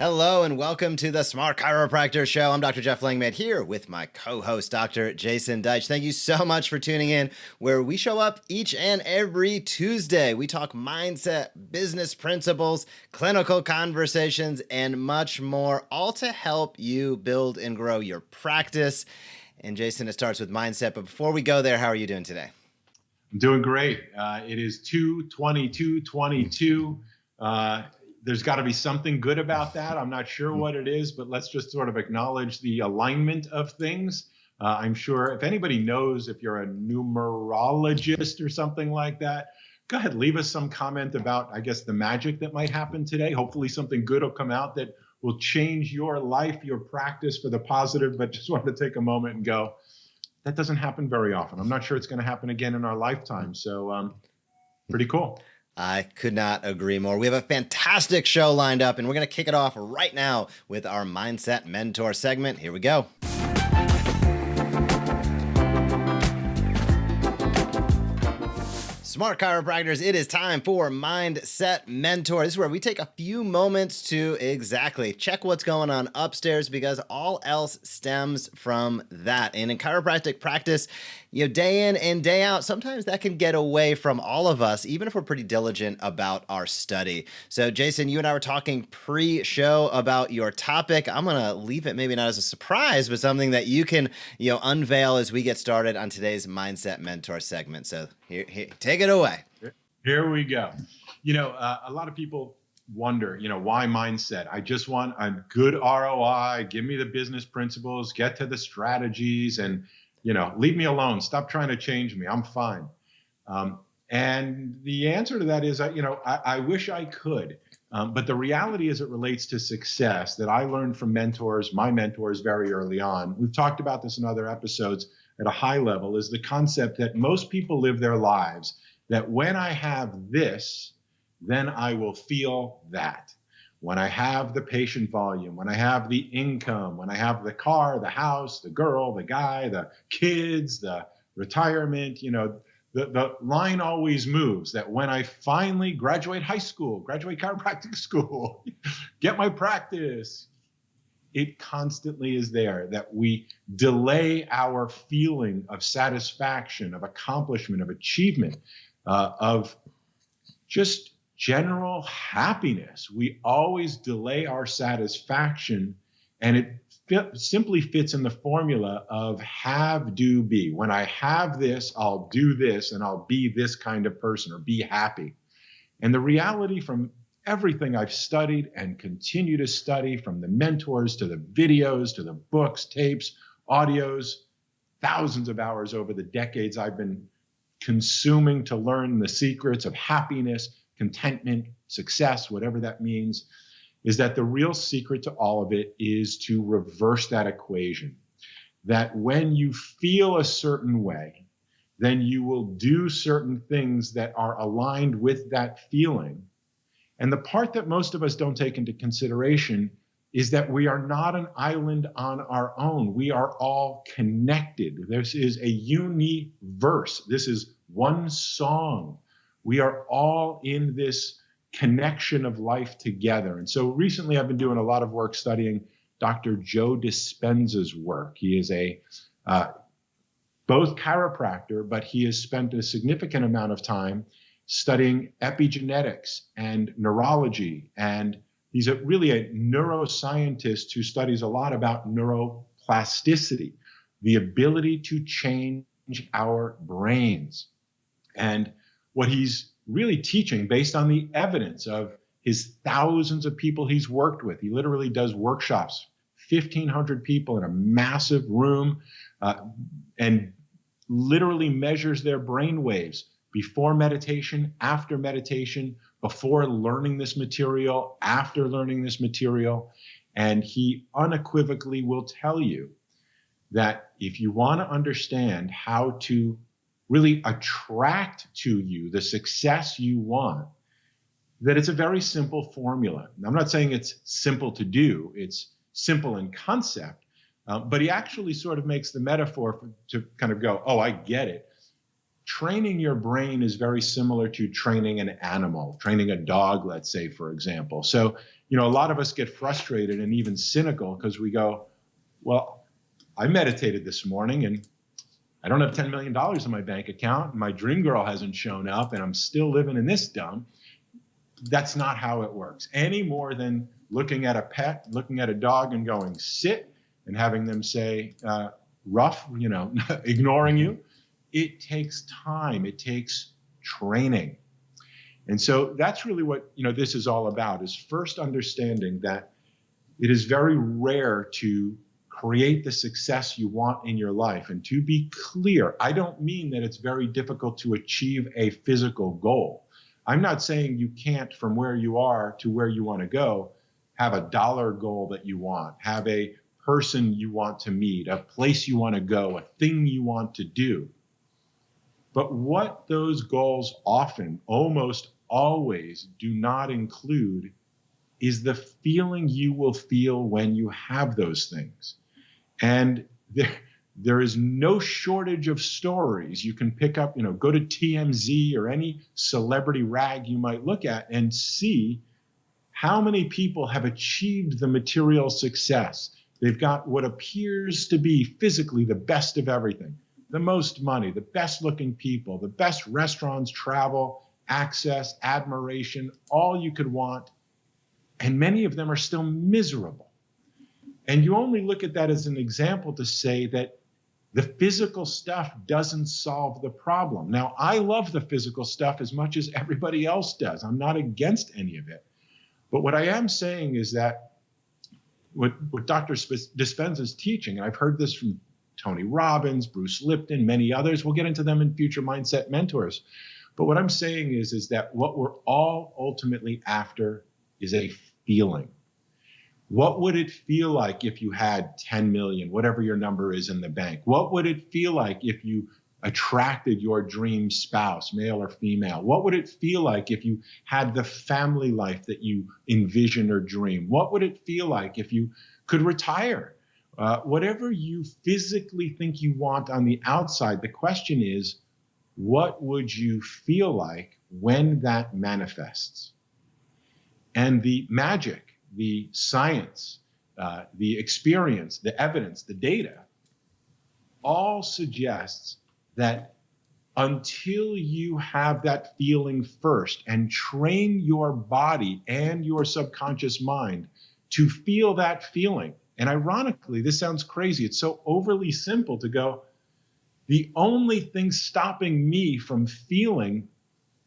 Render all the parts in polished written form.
Hello and welcome to the Smart Chiropractor Show. I'm Dr. Jeff Langmaid here with my co-host, Dr. Jason Deitch. Thank you so much for tuning in, where we show up each and every Tuesday. We talk mindset, business principles, clinical conversations, and much more, all to help you build and grow your practice. And Jason, it starts with mindset. But before we go there, how are you doing today? I'm doing great. It is 2/22/22. There's got to be something good about that. I'm not sure what it is, but let's just sort of acknowledge the alignment of things. I'm sure if anybody knows, if you're a numerologist or something like that, go ahead, leave us some comment about, I guess, the magic that might happen today. Hopefully something good will come out that will change your life, your practice for the positive. But just wanted to take a moment and go, that doesn't happen very often. I'm not sure it's going to happen again in our lifetime. So pretty cool. I could not agree more. We have a fantastic show lined up, and we're going to kick it off right now with our Mindset Mentor segment. Here we go. Smart chiropractors, it is time for Mindset Mentor. This is where we take a few moments to exactly check what's going on upstairs, because all else stems from that. And in chiropractic practice, day in and day out, sometimes that can get away from all of us, even if we're pretty diligent about our study. So Jason, you and I were talking pre-show about your topic. I'm going to leave it maybe not as a surprise, but something that you can, unveil as we get started on today's Mindset Mentor segment. So here, take it away. Here we go. A lot of people wonder, why mindset? I just want a good ROI. Give me the business principles, get to the strategies, and, leave me alone. Stop trying to change me. I'm fine. And the answer to that is, I wish I could. But the reality as it relates to success that I learned from my mentors very early on, we've talked about this in other episodes at a high level, is the concept that most people live their lives that when I have this, then I will feel that. When I have the patient volume, when I have the income, when I have the car, the house, the girl, the guy, the kids, the retirement, the line always moves that when I finally graduate high school, graduate chiropractic school, get my practice, it constantly is there, that we delay our feeling of satisfaction, of accomplishment, of achievement, of just general happiness. We always delay our satisfaction, and it simply fits in the formula of have, do, be. When I have this, I'll do this, and I'll be this kind of person or be happy. And the reality from everything I've studied and continue to study, from the mentors to the videos to the books, tapes, audios, thousands of hours over the decades I've been consuming to learn the secrets of happiness, contentment, success, whatever that means, is that the real secret to all of it is to reverse that equation. That when you feel a certain way, then you will do certain things that are aligned with that feeling. And the part that most of us don't take into consideration is that we are not an island on our own. We are all connected. This is a universe. This is one song. We are all in this connection of life together. And so recently I've been doing a lot of work studying Dr. Joe Dispenza's work. He is both chiropractor, but he has spent a significant amount of time studying epigenetics and neurology. And he's really a neuroscientist who studies a lot about neuroplasticity, the ability to change our brains. And what he's really teaching, based on the evidence of his thousands of people he's worked with, he literally does workshops, 1,500 people in a massive room, and literally measures their brain waves before meditation, after meditation, before learning this material, after learning this material. And he unequivocally will tell you that if you want to understand how to really attract to you the success you want, that it's a very simple formula. And I'm not saying it's simple to do, it's simple in concept, but he actually sort of makes the metaphor to kind of go, oh, I get it. training your brain is very similar to training an animal, training a dog, let's say, for example. So, a lot of us get frustrated and even cynical because we go, well, I meditated this morning and I don't have $10 million in my bank account. And my dream girl hasn't shown up and I'm still living in this dump. That's not how it works, any more than looking at a pet, looking at a dog and going, sit, and having them say, rough, ignoring you. It takes time. It takes training. And so that's really what, this is all about, is first understanding that it is very rare to create the success you want in your life. And to be clear, I don't mean that it's very difficult to achieve a physical goal. I'm not saying you can't, from where you are to where you want to go, have a dollar goal that you want, have a person you want to meet, a place you want to go, a thing you want to do. But what those goals often, almost always, do not include is the feeling you will feel when you have those things. And there is no shortage of stories you can pick up, go to TMZ or any celebrity rag you might look at and see how many people have achieved the material success. They've got what appears to be physically the best of everything, the most money, the best looking people, the best restaurants, travel, access, admiration, all you could want. And many of them are still miserable. And you only look at that as an example to say that the physical stuff doesn't solve the problem. Now, I love the physical stuff as much as everybody else does. I'm not against any of it. But what I am saying is that what Dr. Dispenza is teaching, and I've heard this from Tony Robbins, Bruce Lipton, many others, we'll get into them in future Mindset Mentors. But what I'm saying is that what we're all ultimately after is a feeling. What would it feel like if you had 10 million, whatever your number is in the bank? What would it feel like if you attracted your dream spouse, male or female? What would it feel like if you had the family life that you envision or dream? What would it feel like if you could retire? Whatever you physically think you want on the outside, the question is, what would you feel like when that manifests? And the magic, the science, the experience, the evidence, the data, all suggests that until you have that feeling first and train your body and your subconscious mind to feel that feeling. And ironically, this sounds crazy. It's so overly simple to go, the only thing stopping me from feeling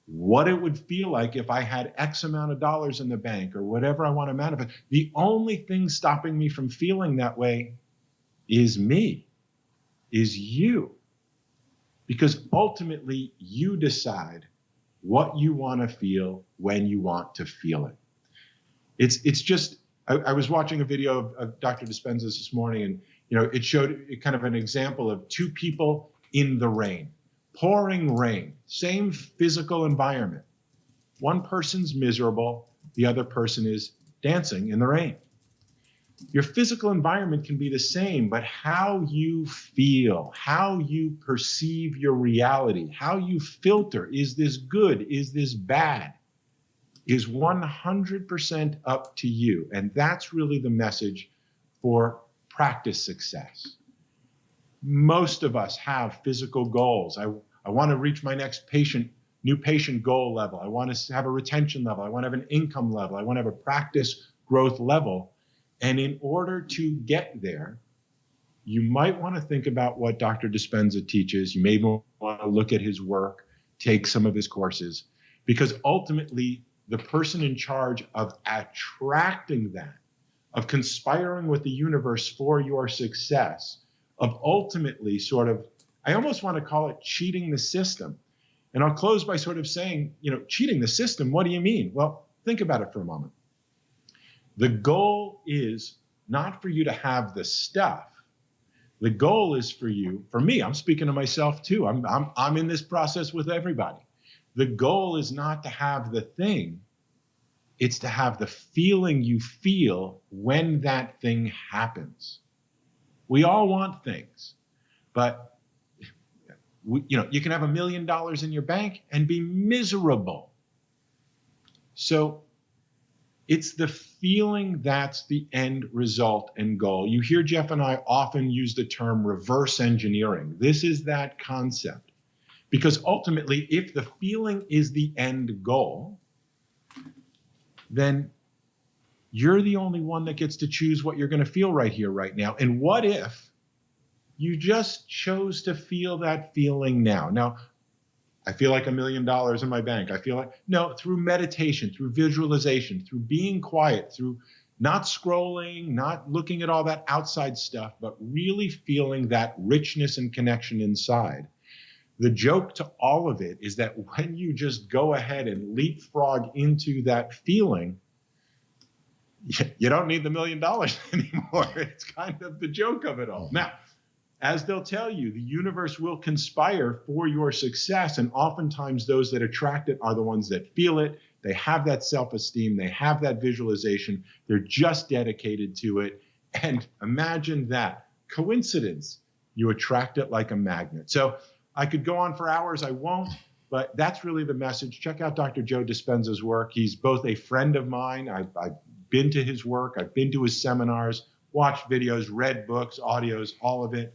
what it would feel like if I had X amount of dollars in the bank or whatever I want to manifest, the only thing stopping me from feeling that way is me, is you. Because ultimately, you decide what you want to feel when you want to feel it. It's just, I was watching a video of Dr. Dispenza's this morning, and it showed kind of an example of two people in the rain, pouring rain, same physical environment. One person's miserable, the other person is dancing in the rain. Your physical environment can be the same, but how you feel, how you perceive your reality, how you filter, is this good, is this bad, is 100% up to you. And that's really the message for practice success. Most of us have physical goals. I want to reach my next new patient goal level. I want to have a retention level. I want to have an income level. I want to have a practice growth level. And in order to get there, you might want to think about what Dr. Dispenza teaches. You may want to look at his work, take some of his courses, because ultimately the person in charge of attracting that, of conspiring with the universe for your success, of ultimately sort of, I almost want to call it cheating the system. And I'll close by sort of saying, cheating the system, what do you mean? Well, think about it for a moment. The goal is not for you to have the stuff. The goal is for you, for me, I'm speaking to myself too. I'm in this process with everybody. The goal is not to have the thing. It's to have the feeling you feel when that thing happens. We all want things, but You can have $1 million in your bank and be miserable. So it's the feeling that's the end result and goal. You hear Jeff and I often use the term reverse engineering. This is that concept. Because ultimately, if the feeling is the end goal, then you're the only one that gets to choose what you're going to feel right here, right now. And what if you just chose to feel that feeling now? Now, I feel like $1 million in my bank. I feel like, no, through meditation, through visualization, through being quiet, through not scrolling, not looking at all that outside stuff, but really feeling that richness and connection inside. The joke to all of it is that when you just go ahead and leapfrog into that feeling, you don't need the $1 million anymore. It's kind of the joke of it all. Now, as they'll tell you, the universe will conspire for your success. And oftentimes those that attract it are the ones that feel it. They have that self-esteem. They have that visualization. They're just dedicated to it. And imagine that. Coincidence. You attract it like a magnet. So I could go on for hours. I won't. But that's really the message. Check out Dr. Joe Dispenza's work. He's both a friend of mine. I've been to his work. I've been to his seminars, watched videos, read books, audios, all of it.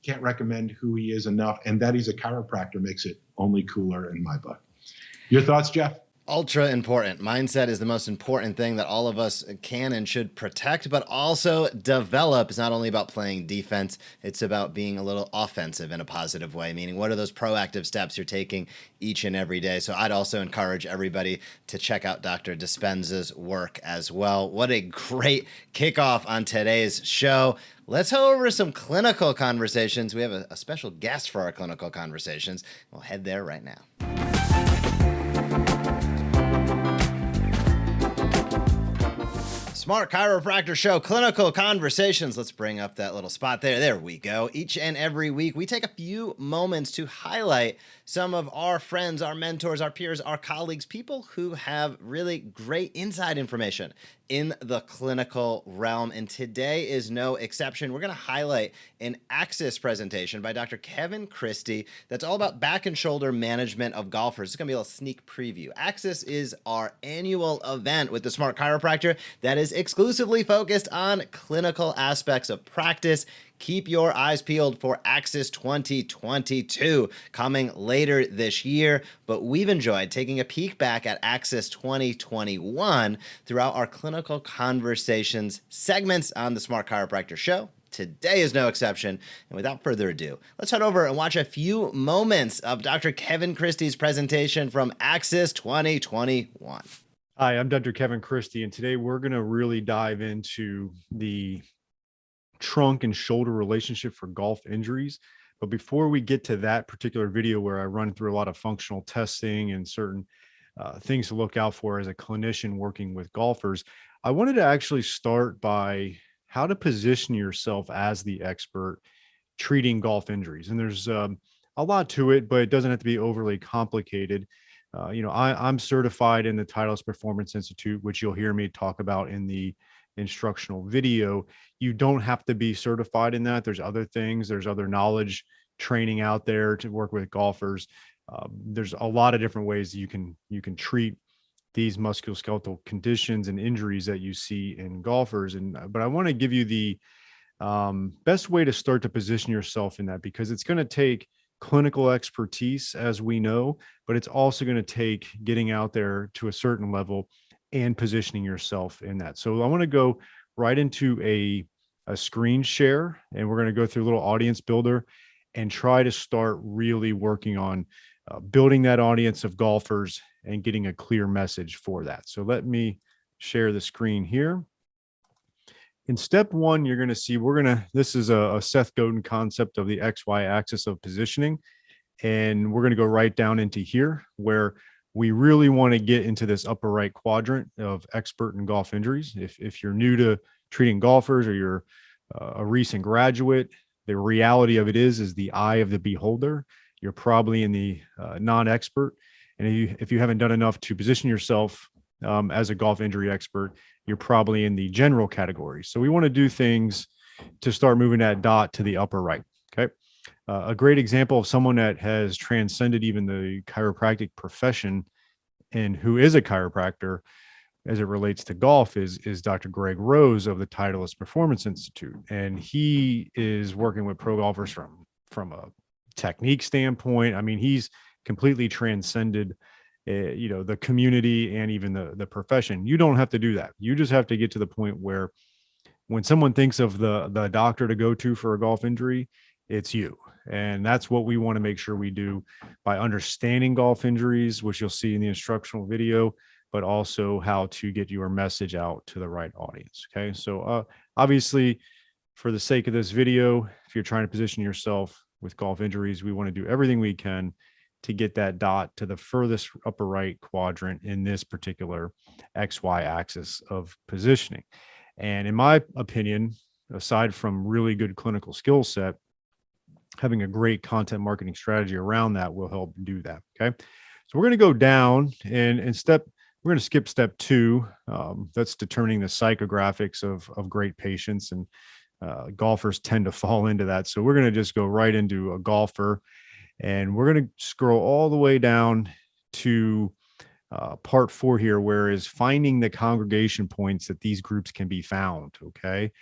Can't recommend who he is enough. And that he's a chiropractor makes it only cooler in my book. Your thoughts, Jeff? Ultra important. Mindset is the most important thing that all of us can and should protect, but also develop. It's not only about playing defense, it's about being a little offensive in a positive way, meaning what are those proactive steps you're taking each and every day? So I'd also encourage everybody to check out Dr. Dispenza's work as well. What a great kickoff on today's show. Let's go over some clinical conversations. We have a special guest for our clinical conversations. We'll head there right now. Smart Chiropractor Show, clinical conversations. Let's bring up that little spot there. There we go. Each and every week, we take a few moments to highlight some of our friends, our mentors, our peers, our colleagues, people who have really great inside information in the clinical realm. And today is no exception. We're going to highlight an Axis presentation by Dr. Kevin Christie that's all about back and shoulder management of golfers. It's going to be a little sneak preview. Axis is our annual event with the Smart Chiropractor that is exclusively focused on clinical aspects of practice. Keep your eyes peeled for Axis 2022 coming later this year, but we've enjoyed taking a peek back at Axis 2021 throughout our clinical conversations segments on the Smart Chiropractor Show. Today is no exception, and without further ado, let's head over and watch a few moments of Dr. Kevin Christie's presentation from Axis 2021. Hi, I'm Dr. Kevin Christie, and today we're going to really dive into the trunk and shoulder relationship for golf injuries. But before we get to that particular video where I run through a lot of functional testing and certain things to look out for as a clinician working with golfers, I wanted to actually start by how to position yourself as the expert treating golf injuries. And there's a lot to it, but it doesn't have to be overly complicated. I'm certified in the Titleist Performance Institute, which you'll hear me talk about in the instructional video. You don't have to be certified in that. There's other things. There's other knowledge training out there to work with golfers. There's a lot of different ways you can treat these musculoskeletal conditions and injuries that you see in golfers. But I want to give you the best way to start to position yourself in that, because it's going to take clinical expertise, as we know, but it's also going to take getting out there to a certain level and positioning yourself in that. So I want to go right into a screen share, and we're going to go through a little audience builder and try to start really working on building that audience of golfers and getting a clear message for that. So let me share the screen here. In step one, you're going to see, this is a Seth Godin concept of the XY axis of positioning. And we're going to go right down into here where we really want to get into this upper right quadrant of expert in golf injuries. If you're new to treating golfers, or you're a recent graduate, the reality of it is the eye of the beholder. You're probably in the non-expert. And if you haven't done enough to position yourself as a golf injury expert, you're probably in the general category. So we want to do things to start moving that dot to the upper right. Okay. A great example of someone that has transcended even the chiropractic profession and who is a chiropractor as it relates to golf is Dr. Greg Rose of the Titleist Performance Institute. And he is working with pro golfers from a technique standpoint. I mean, he's completely transcended the community and even the profession. You don't have to do that. You just have to get to the point where when someone thinks of the doctor to go to for a golf injury, it's you. And that's what we want to make sure we do by understanding golf injuries, which you'll see in the instructional video, but also how to get your message out to the right audience. Okay. So obviously, for the sake of this video, if you're trying to position yourself with golf injuries, we want to do everything we can to get that dot to the furthest upper right quadrant in this particular XY axis of positioning. And in my opinion, aside from really good clinical skill set, having a great content marketing strategy around that will help do that. Okay. So we're going to go down and we're going to skip step 2. That's determining the psychographics of great patients, and golfers tend to fall into that. So we're going to just go right into a golfer, and we're going to scroll all the way down to part 4 here, where is finding the congregation points that these groups can be found. Okay.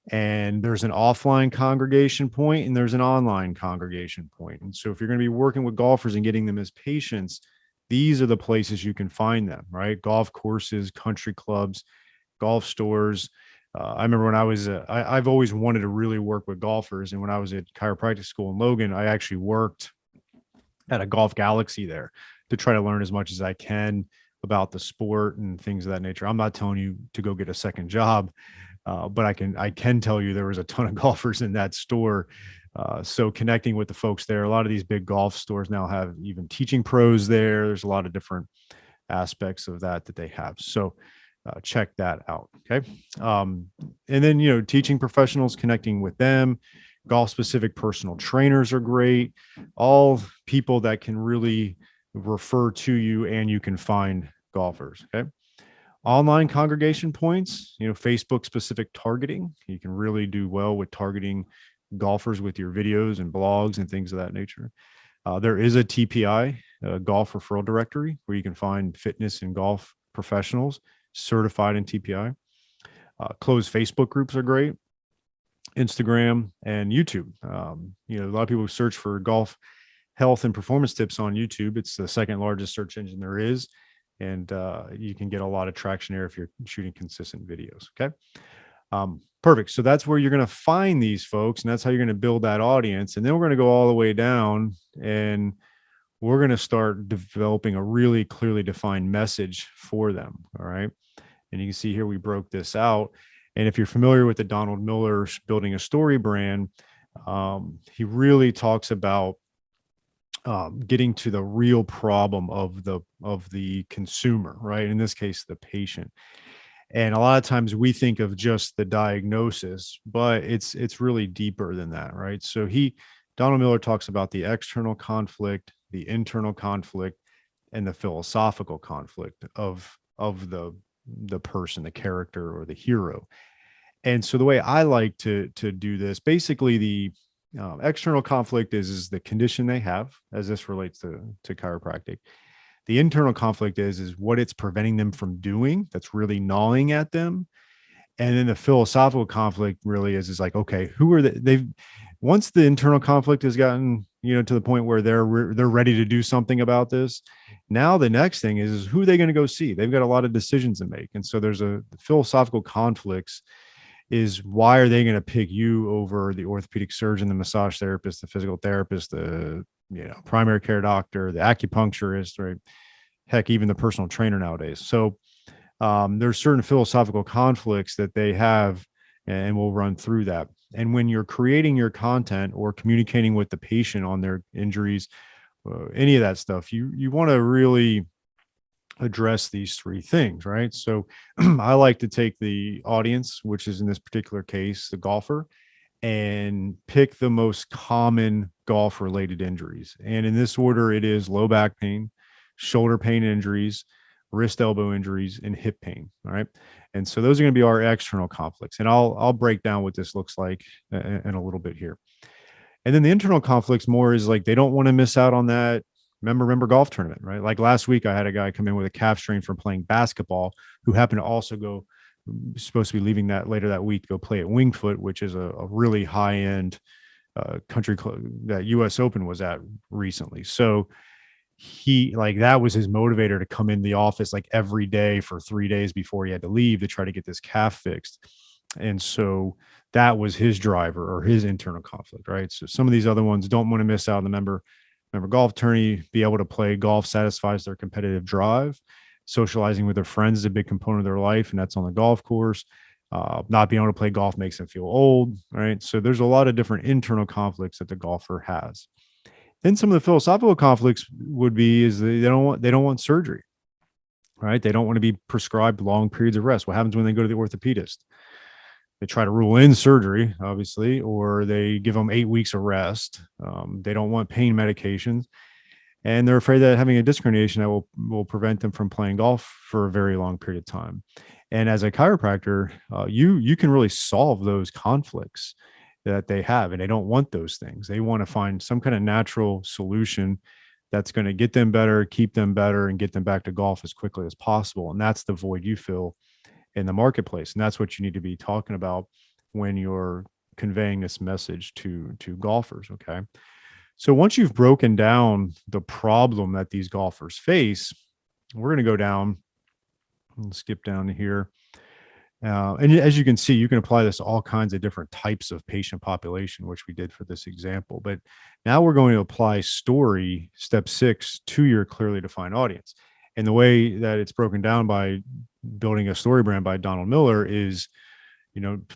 And there's an offline congregation point and there's an online congregation point. And so if you're going to be working with golfers and getting them as patients, these are the places you can find them, right? Golf courses, country clubs, golf stores. I remember when I was, I've always wanted to really work with golfers. And when I was at chiropractic school in Logan, I actually worked at a Golf Galaxy there to try to learn as much as I can about the sport and things of that nature. I'm not telling you to go get a second job, but I can tell you there was a ton of golfers in that store. So connecting with the folks there, a lot of these big golf stores now have even teaching pros there. There's a lot of different aspects of that they have. So check that out. Okay. And then, teaching professionals, connecting with them, golf specific personal trainers are great. All people that can really refer to you and you can find golfers. Okay. Online congregation points, Facebook specific targeting. You can really do well with targeting golfers with your videos and blogs and things of that nature. There is a TPI, golf referral directory, where you can find fitness and golf professionals certified in TPI. Closed Facebook groups are great. Instagram and YouTube. A lot of people search for golf health and performance tips on YouTube. It's the second largest search engine there is. And you can get a lot of traction there if you're shooting consistent videos. Okay. Perfect. So that's where you're going to find these folks, and that's how you're going to build that audience. And then we're going to go all the way down, and we're going to start developing a really clearly defined message for them. All right. And you can see here, we broke this out. And if you're familiar with the Donald Miller Building a Story brand, he really talks about getting to the real problem of the consumer, right? In this case, the patient. And a lot of times we think of just the diagnosis, but it's really deeper than that, right? So Donald Miller talks about the external conflict, the internal conflict, and the philosophical conflict of the person, the character, or the hero. And so the way I like to do this, basically the external conflict is the condition they have, as this relates to chiropractic. The internal conflict is what it's preventing them from doing, that's really gnawing at them. And then the philosophical conflict really is like, okay, who are they've once the internal conflict has gotten to the point where they're ready to do something about this, now the next thing is who are they going to go see? They've got a lot of decisions to make. And so there's a philosophical conflicts is, why are they going to pick you over the orthopedic surgeon, the massage therapist, the physical therapist, the primary care doctor, the acupuncturist, right? Heck, even the personal trainer nowadays. So there's certain philosophical conflicts that they have, and we'll run through that. And when you're creating your content or communicating with the patient on their injuries, any of that stuff, you want to really address these 3 things, right? So I like to take the audience, which is in this particular case, the golfer, and pick the most common golf related injuries. And in this order, it is low back pain, shoulder pain injuries, wrist elbow injuries, and hip pain. All right. And so those are going to be our external conflicts. And I'll break down what this looks like in a little bit here. And then the internal conflicts more is like, they don't want to miss out on that member golf tournament, right? Like last week, I had a guy come in with a calf strain from playing basketball who happened to also go, supposed to be leaving that later that week to go play at Wingfoot, which is a really high end country club that US Open was at recently. So he, like, that was his motivator to come in the office like every day for 3 days before he had to leave to try to get this calf fixed. And so that was his driver or his internal conflict, right? So some of these other ones don't want to miss out on the member golf tourney. Be able to play golf satisfies their competitive drive. Socializing with their friends is a big component of their life, and that's on the golf course. Not being able to play golf makes them feel old, right? So there's a lot of different internal conflicts that the golfer has. Then some of the philosophical conflicts would be is they don't want surgery, right? They don't want to be prescribed long periods of rest. What happens when they go to the orthopedist? They try to rule in surgery, obviously, or they give them 8 weeks of rest. They don't want pain medications, and they're afraid that having a disc herniation that will prevent them from playing golf for a very long period of time. And as a chiropractor, you can really solve those conflicts that they have, and they don't want those things. They want to find some kind of natural solution that's going to get them better, keep them better, and get them back to golf as quickly as possible. And that's the void you fill in the marketplace, and that's what you need to be talking about when you're conveying this message to golfers. Okay, so once you've broken down the problem that these golfers face, we're going to go down and skip down to here. And as you can see, you can apply this to all kinds of different types of patient population, which we did for this example. But now we're going to apply story step 6 to your clearly defined audience. And the way that it's broken down by building a story brand by Donald Miller is,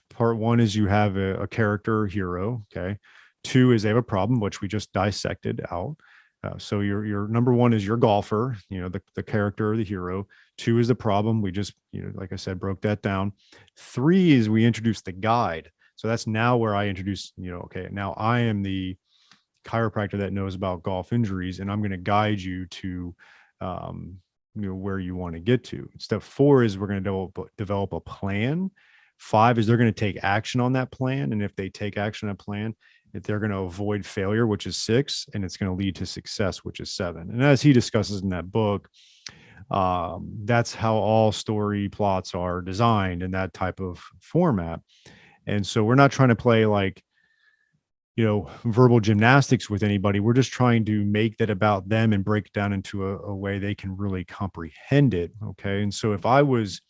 part 1 is you have a character hero. Okay. 2 is they have a problem, which we just dissected out. So your number 1 is your golfer, the character, the hero. 2 is the problem. We just, like I said, broke that down. 3 is we introduced the guide. So that's now where I introduce, okay, now I am the chiropractor that knows about golf injuries, and I'm going to guide you to, where you want to get to. Step 4 is we're going to develop a plan. 5 is they're going to take action on that plan. And if they take action on a plan, if they're going to avoid failure, which is 6, and it's going to lead to success, which is 7. And as he discusses in that book, that's how all story plots are designed in that type of format. And so we're not trying to play like, verbal gymnastics with anybody. We're just trying to make that about them and break it down into a way they can really comprehend it. Okay. And so if I was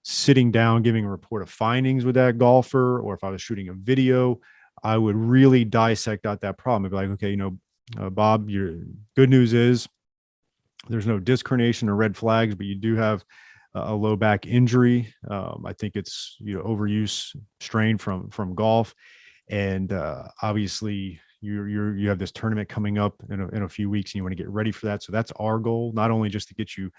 sitting down giving a report of findings with that golfer, or if I was shooting a video, I would really dissect out that problem. I'd be like, okay, Bob, your good news is there's no disc herniation or red flags, but you do have a low back injury. I think it's overuse strain from golf, and obviously you have this tournament coming up in a few weeks, and you want to get ready for that. So that's our goal, not only just to get you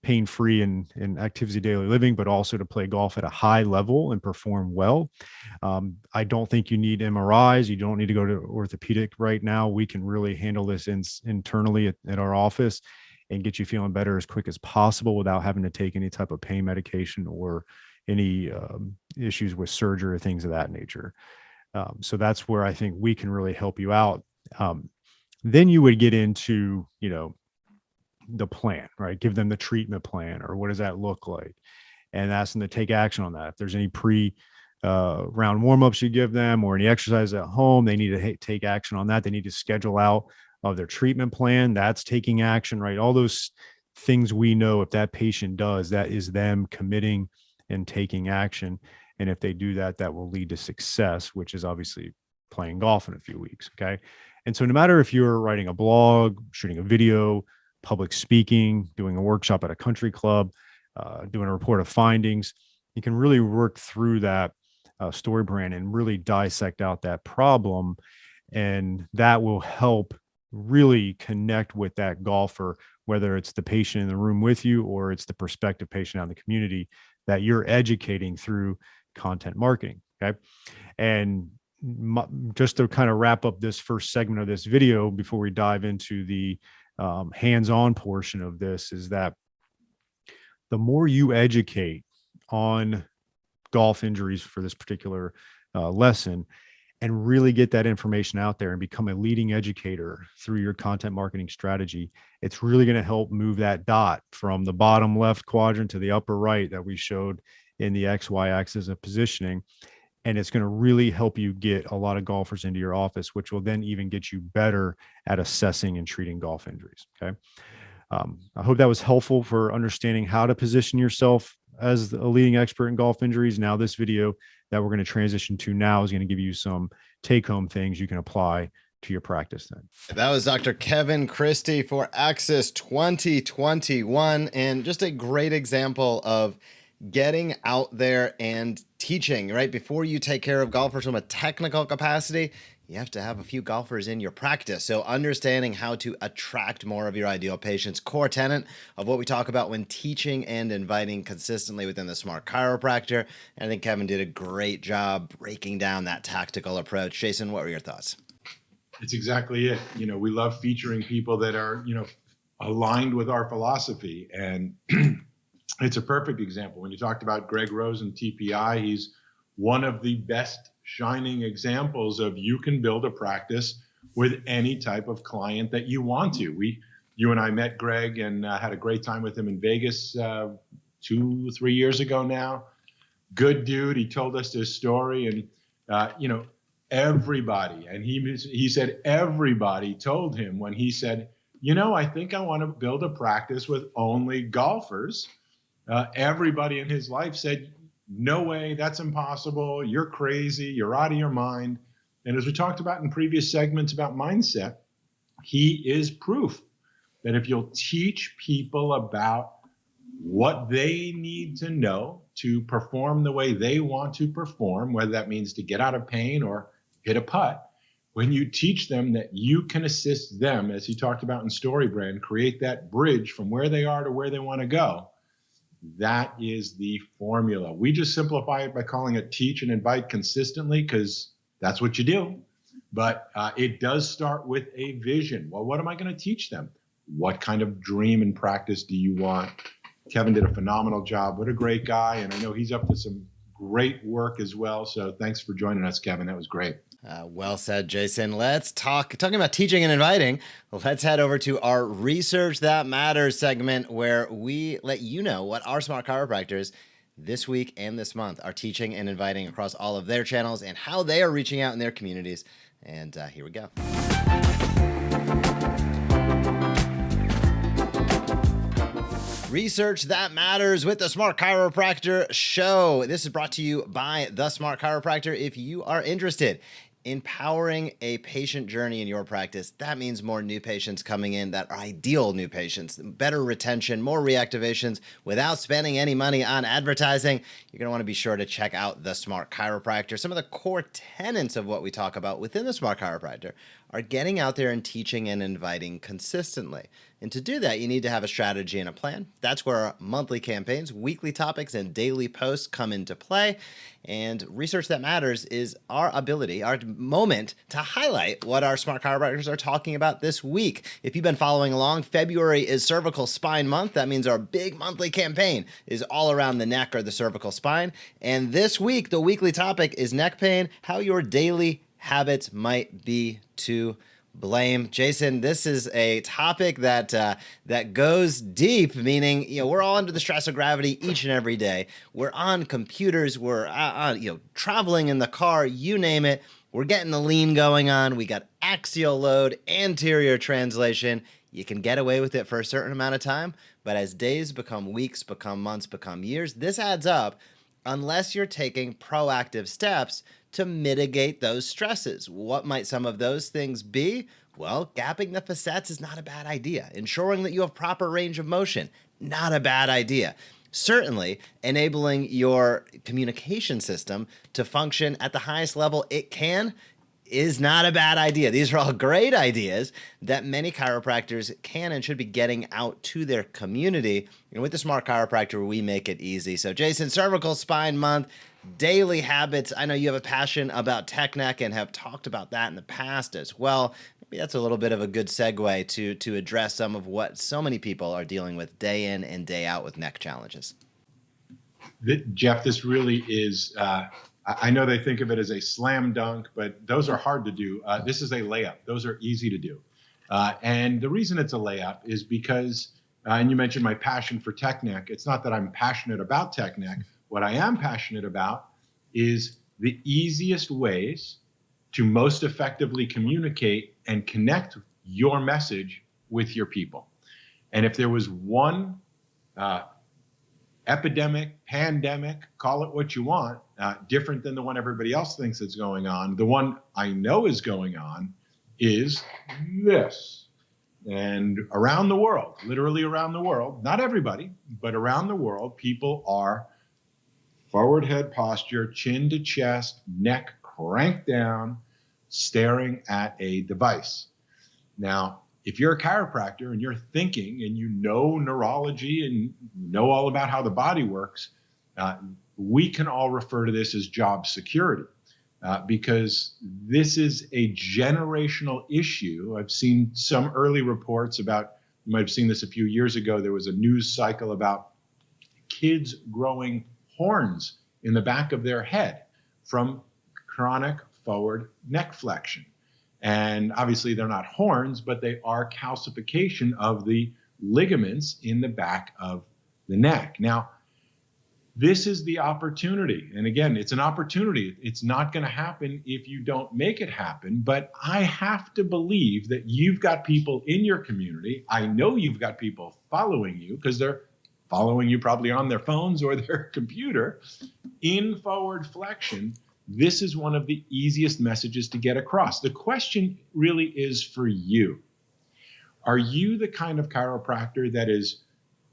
pain-free in activities of daily living, but also to play golf at a high level and perform well. I don't think you need MRIs. You don't need to go to orthopedic right now. We can really handle this internally at our office and get you feeling better as quick as possible without having to take any type of pain medication or any issues with surgery or things of that nature. So that's where I think we can really help you out. Then you would get into, the plan, right? Give them the treatment plan, or what does that look like? And ask them to take action on that. If there's any round warm-ups you give them or any exercise at home, they need to take action on that. They need to schedule out of their treatment plan. That's taking action, right? All those things we know, if that patient does, that is them committing and taking action. And if they do that, that will lead to success, which is obviously playing golf in a few weeks. Okay. And so no matter if you're writing a blog, shooting a video, public speaking, doing a workshop at a country club, doing a report of findings, you can really work through that story brand and really dissect out that problem. And that will help really connect with that golfer, whether it's the patient in the room with you or it's the prospective patient out in the community that you're educating through content marketing. Okay. And just to kind of wrap up this first segment of this video before we dive into the hands-on portion of this, is that the more you educate on golf injuries for this particular lesson, and really get that information out there and become a leading educator through your content marketing strategy, it's really going to help move that dot from the bottom left quadrant to the upper right that we showed in the XY axis of positioning. And it's going to really help you get a lot of golfers into your office, which will then even get you better at assessing and treating golf injuries. Okay. I hope that was helpful for understanding how to position yourself as a leading expert in golf injuries. Now, this video that we're going to transition to now is going to give you some take-home things you can apply to your practice then. That was Dr. Kevin Christie for Axis 2021, and just a great example of getting out there and teaching, right? Before you take care of golfers from a technical capacity, you have to have a few golfers in your practice. So understanding how to attract more of your ideal patients, core tenet of what we talk about when teaching and inviting consistently within the Smart Chiropractor. And I think Kevin did a great job breaking down that tactical approach. Jason, what were your thoughts? It's exactly it. We love featuring people that are, aligned with our philosophy. And it's a perfect example. When you talked about Greg Rose and TPI, he's one of the best shining examples of you can build a practice with any type of client that you want to. You and I met Greg and had a great time with him in Vegas 2-3 years ago now. Good dude. He told us his story, and everybody, and he said everybody told him when he said, I think I want to build a practice with only golfers. Everybody in his life said, no way, that's impossible. You're crazy. You're out of your mind. And as we talked about in previous segments about mindset, he is proof that if you'll teach people about what they need to know to perform the way they want to perform, whether that means to get out of pain or hit a putt, when you teach them that you can assist them, as he talked about in StoryBrand, create that bridge from where they are to where they want to go, that is the formula. We just simplify it by calling it teach and invite consistently, because that's what you do. But it does start with a vision. Well, what am I going to teach them? What kind of dream and practice do you want? Kevin did a phenomenal job. What a great guy. And I know he's up to some great work as well. So thanks for joining us, Kevin. That was great. Well said, Jason. Let's talking about teaching and inviting. Let's head over to our Research That Matters segment, where we let you know what our Smart Chiropractors this week and this month are teaching and inviting across all of their channels and how they are reaching out in their communities. And here we go. Research That Matters with the Smart Chiropractor Show. This is brought to you by the Smart Chiropractor. If you are interested in powering a patient journey in your practice, that means more new patients coming in that are ideal new patients, better retention, more reactivations without spending any money on advertising. You're going to want to be sure to check out the Smart Chiropractor. Some of the core tenets of what we talk about within the Smart Chiropractor are getting out there and teaching and inviting consistently. And to do that, you need to have a strategy and a plan. That's where our monthly campaigns, weekly topics, and daily posts come into play. And Research That Matters is our ability, our moment to highlight what our Smart Chiropractors are talking about this week. If you've been following along, February is Cervical Spine Month. That means our big monthly campaign is all around the neck or the cervical spine. And this week, the weekly topic is neck pain, how your daily habits might be to blame. Jason, this is a topic that goes deep, meaning, we're all under the stress of gravity each and every day. We're on computers, we're traveling in the car, you name it. We're getting the lean going on. We got axial load, anterior translation. You can get away with it for a certain amount of time, but as days become weeks, become months, become years, this adds up unless you're taking proactive steps to mitigate those stresses. What might some of those things be? Well, gapping the facets is not a bad idea. Ensuring that you have proper range of motion, not a bad idea. Certainly, enabling your communication system to function at the highest level it can is not a bad idea. These are all great ideas that many chiropractors can and should be getting out to their community. And with the Smart Chiropractor, we make it easy. So Jason, Cervical Spine Month, daily habits. I know you have a passion about tech neck and have talked about that in the past as well. Maybe that's a little bit of a good segue to address some of what so many people are dealing with day in and day out with neck challenges. Jeff, this really is I know they think of it as a slam dunk, but those are hard to do. This is a layup. Those are easy to do. And the reason it's a layup is because, and you mentioned my passion for tech neck. It's not that I'm passionate about tech neck. What I am passionate about is the easiest ways to most effectively communicate and connect your message with your people. And if there was one epidemic, pandemic, call it what you want, different than the one everybody else thinks is going on, the one I know is going on is this. And around the world, literally around the world, not everybody, but around the world, people are forward head posture, chin to chest, neck cranked down, staring at a device. Now, if you're a chiropractor and you're thinking and you know neurology and know all about how the body works, we can all refer to this as job security because this is a generational issue. I've seen some early reports about, you might have seen this a few years ago, there was a news cycle about kids growing horns in the back of their head from chronic forward neck flexion. And obviously they're not horns, but they are calcification of the ligaments in the back of the neck. Now, this is the opportunity. And again, it's an opportunity. It's not going to happen if you don't make it happen. But I have to believe that you've got people in your community. I know you've got people following you because they're following you probably on their phones or their computer in forward flexion. This is one of the easiest messages to get across. The question really is for you. Are you the kind of chiropractor that is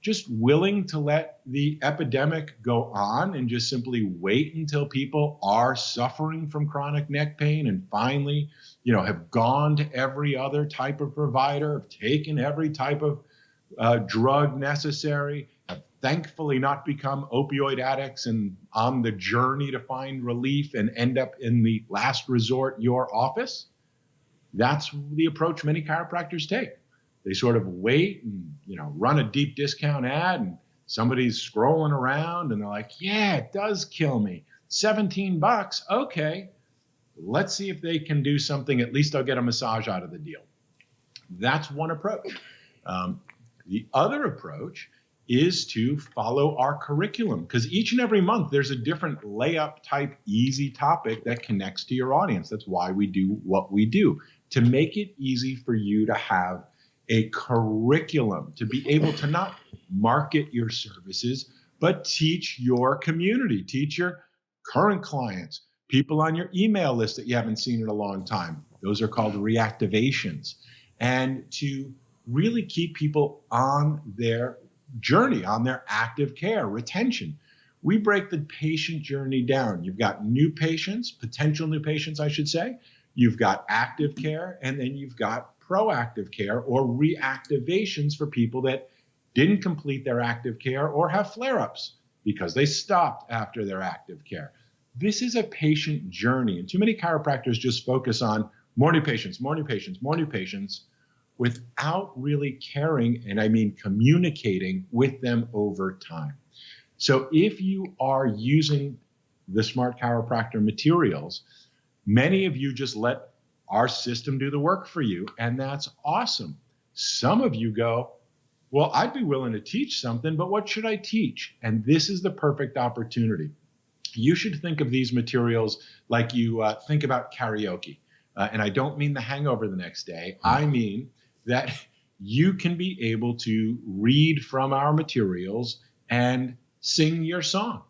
just willing to let the epidemic go on and just simply wait until people are suffering from chronic neck pain and finally, have gone to every other type of provider, have taken every type of drug necessary, have thankfully not become opioid addicts and on the journey to find relief and end up in the last resort, your office? That's the approach many chiropractors take. They sort of wait and, run a deep discount ad and somebody's scrolling around and they're like, yeah, it does kill me. $17. Okay. Let's see if they can do something. At least I'll get a massage out of the deal. That's one approach. The other approach is to follow our curriculum because each and every month there's a different layup type easy topic that connects to your audience. That's why we do what we do, to make it easy for you to have a curriculum, to be able to not market your services, but teach your community, teach your current clients, people on your email list that you haven't seen in a long time. Those are called reactivations. And to really keep people on their journey, on their active care, retention. We break the patient journey down. You've got new patients, potential new patients, I should say. You've got active care, and then you've got proactive care or reactivations for people that didn't complete their active care or have flare-ups because they stopped after their active care. This is a patient journey, and too many chiropractors just focus on more new patients, more new patients, more new patients, without really caring, and I mean communicating with them over time. So if you are using the Smart Chiropractor materials, many of you just let our system do the work for you, and that's awesome. Some of you go, well, I'd be willing to teach something, but what should I teach? And this is the perfect opportunity. You should think of these materials like you think about karaoke. And I don't mean the hangover the next day. I mean that you can be able to read from our materials and sing your song.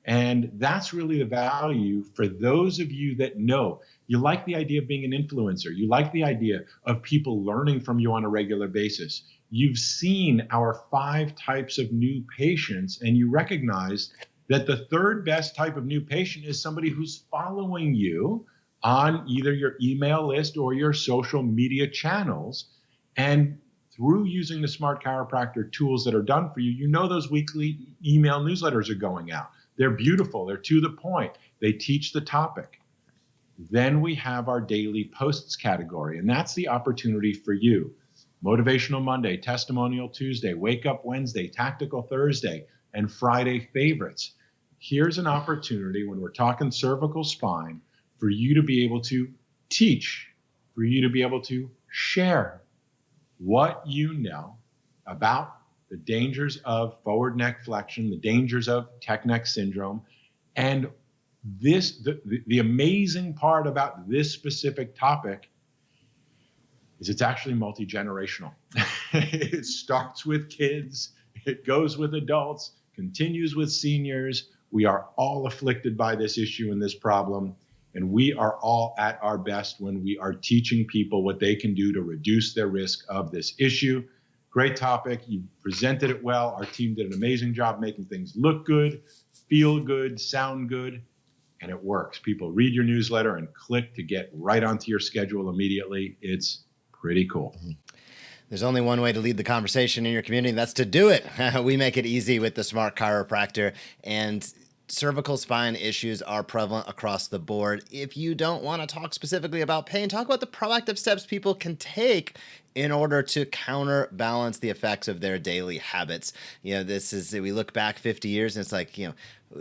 And that's really the value for those of you that know you like the idea of being an influencer. You like the idea of people learning from you on a regular basis. You've seen our 5 types of new patients, and you recognize that the third best type of new patient is somebody who's following you on either your email list or your social media channels. And through using the Smart Chiropractor tools that are done for you, you know those weekly email newsletters are going out. They're beautiful. They're to the point. They teach the topic. Then we have our daily posts category, and that's the opportunity for you. Motivational Monday, Testimonial Tuesday, Wake Up Wednesday, Tactical Thursday, and Friday favorites. here's an opportunity when we're talking cervical spine for you to be able to teach, for you to be able to share what you know about the dangers of forward neck flexion, the dangers of tech neck syndrome. And the amazing part about this specific topic is it's actually multi-generational. It starts with kids, it goes with adults, continues with seniors. We are all afflicted by this issue and this problem, and we are all at our best when we are teaching people what they can do to reduce their risk of this issue. Great topic. You presented it well. Our team did an amazing job making things look good, feel good, sound good, and it works. People read your newsletter and click to get right onto your schedule immediately. It's pretty cool. There's only one way to lead the conversation in your community, and that's to do it. We make it easy with the Smart Chiropractor, and cervical spine issues are prevalent across the board. If you don't want to talk specifically about pain, talk about the proactive steps people can take in order to counterbalance the effects of their daily habits. You know, we look back 50 years and it's like,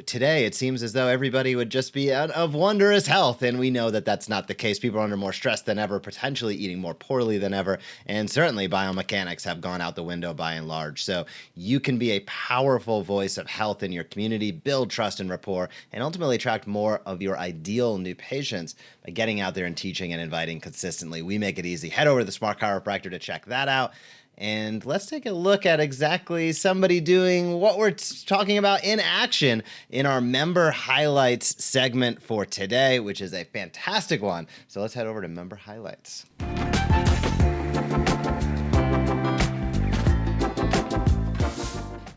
today it seems as though everybody would just be out of wondrous health. And we know that that's not the case. People are under more stress than ever, potentially eating more poorly than ever. And certainly biomechanics have gone out the window by and large. So you can be a powerful voice of health in your community, build trust and rapport, and ultimately attract more of your ideal new patients by getting out there and teaching and inviting consistently. We make it easy. Head over to the Smart Chiropractor to check that out. And let's take a look at exactly somebody doing what we're talking about in action in our member highlights segment for today, which is a fantastic one. So let's head over to member highlights.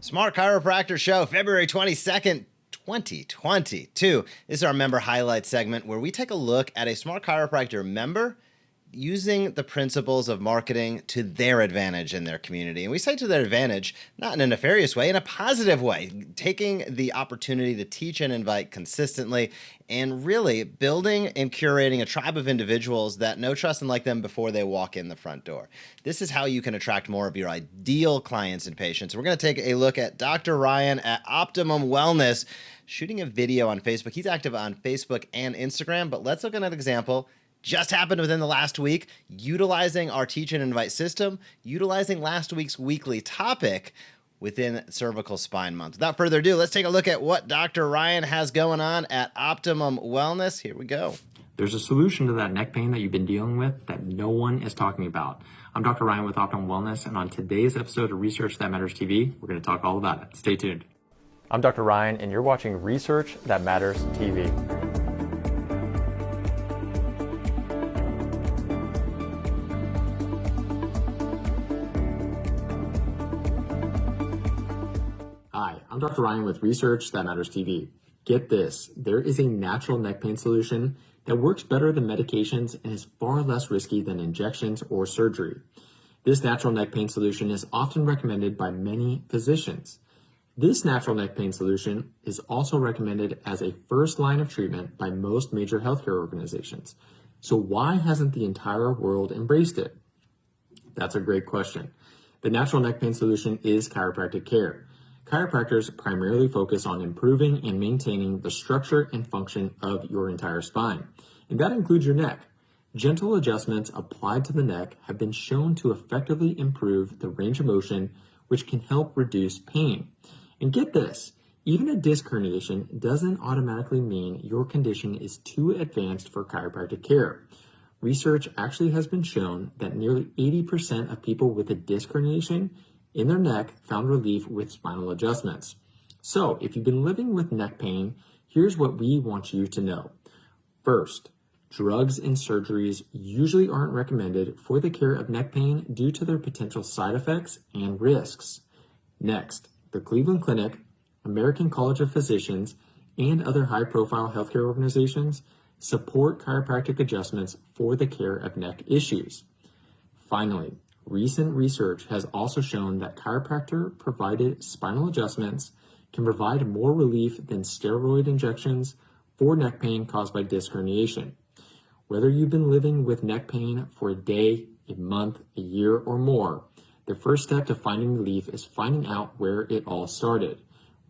Smart Chiropractor Show, February 22nd, 2022. This is our member highlights segment where we take a look at a Smart Chiropractor member using the principles of marketing to their advantage in their community. And we say to their advantage, not in a nefarious way, in a positive way, taking the opportunity to teach and invite consistently and really building and curating a tribe of individuals that know, trust, and like them before they walk in the front door. This is how you can attract more of your ideal clients and patients. We're going to take a look at Dr. Ryan at Optimum Wellness, shooting a video on Facebook. He's active on Facebook and Instagram, but let's look at an example just happened within the last week, utilizing our teach and invite system, utilizing last week's weekly topic within Cervical Spine Month. Without further ado, let's take a look at what Dr. Ryan has going on at Optimum Wellness. Here we go. There's a solution to that neck pain that you've been dealing with that no one is talking about. I'm Dr. Ryan with Optimum Wellness, and on today's episode of Research That Matters TV, we're going to talk all about it. Stay tuned. I'm Dr. Ryan, and you're watching Research That Matters TV. Hi, I'm Dr. Ryan with Research That Matters TV. Get this, there is a natural neck pain solution that works better than medications and is far less risky than injections or surgery. This natural neck pain solution is often recommended by many physicians. This natural neck pain solution is also recommended as a first line of treatment by most major healthcare organizations. So why hasn't the entire world embraced it? That's a great question. The natural neck pain solution is chiropractic care. Chiropractors primarily focus on improving and maintaining the structure and function of your entire spine, and that includes your neck. Gentle adjustments applied to the neck have been shown to effectively improve the range of motion, which can help reduce pain. And get this, even a disc herniation doesn't automatically mean your condition is too advanced for chiropractic care. Research actually has been shown that nearly 80% of people with a disc herniation in their neck found relief with spinal adjustments. So if you've been living with neck pain, here's what we want you to know. First, drugs and surgeries usually aren't recommended for the care of neck pain due to their potential side effects and risks. Next, the Cleveland Clinic, American College of Physicians, and other high-profile healthcare organizations support chiropractic adjustments for the care of neck issues. Finally, recent research has also shown that chiropractor-provided spinal adjustments can provide more relief than steroid injections for neck pain caused by disc herniation. Whether you've been living with neck pain for a day, a month, a year, or more, the first step to finding relief is finding out where it all started.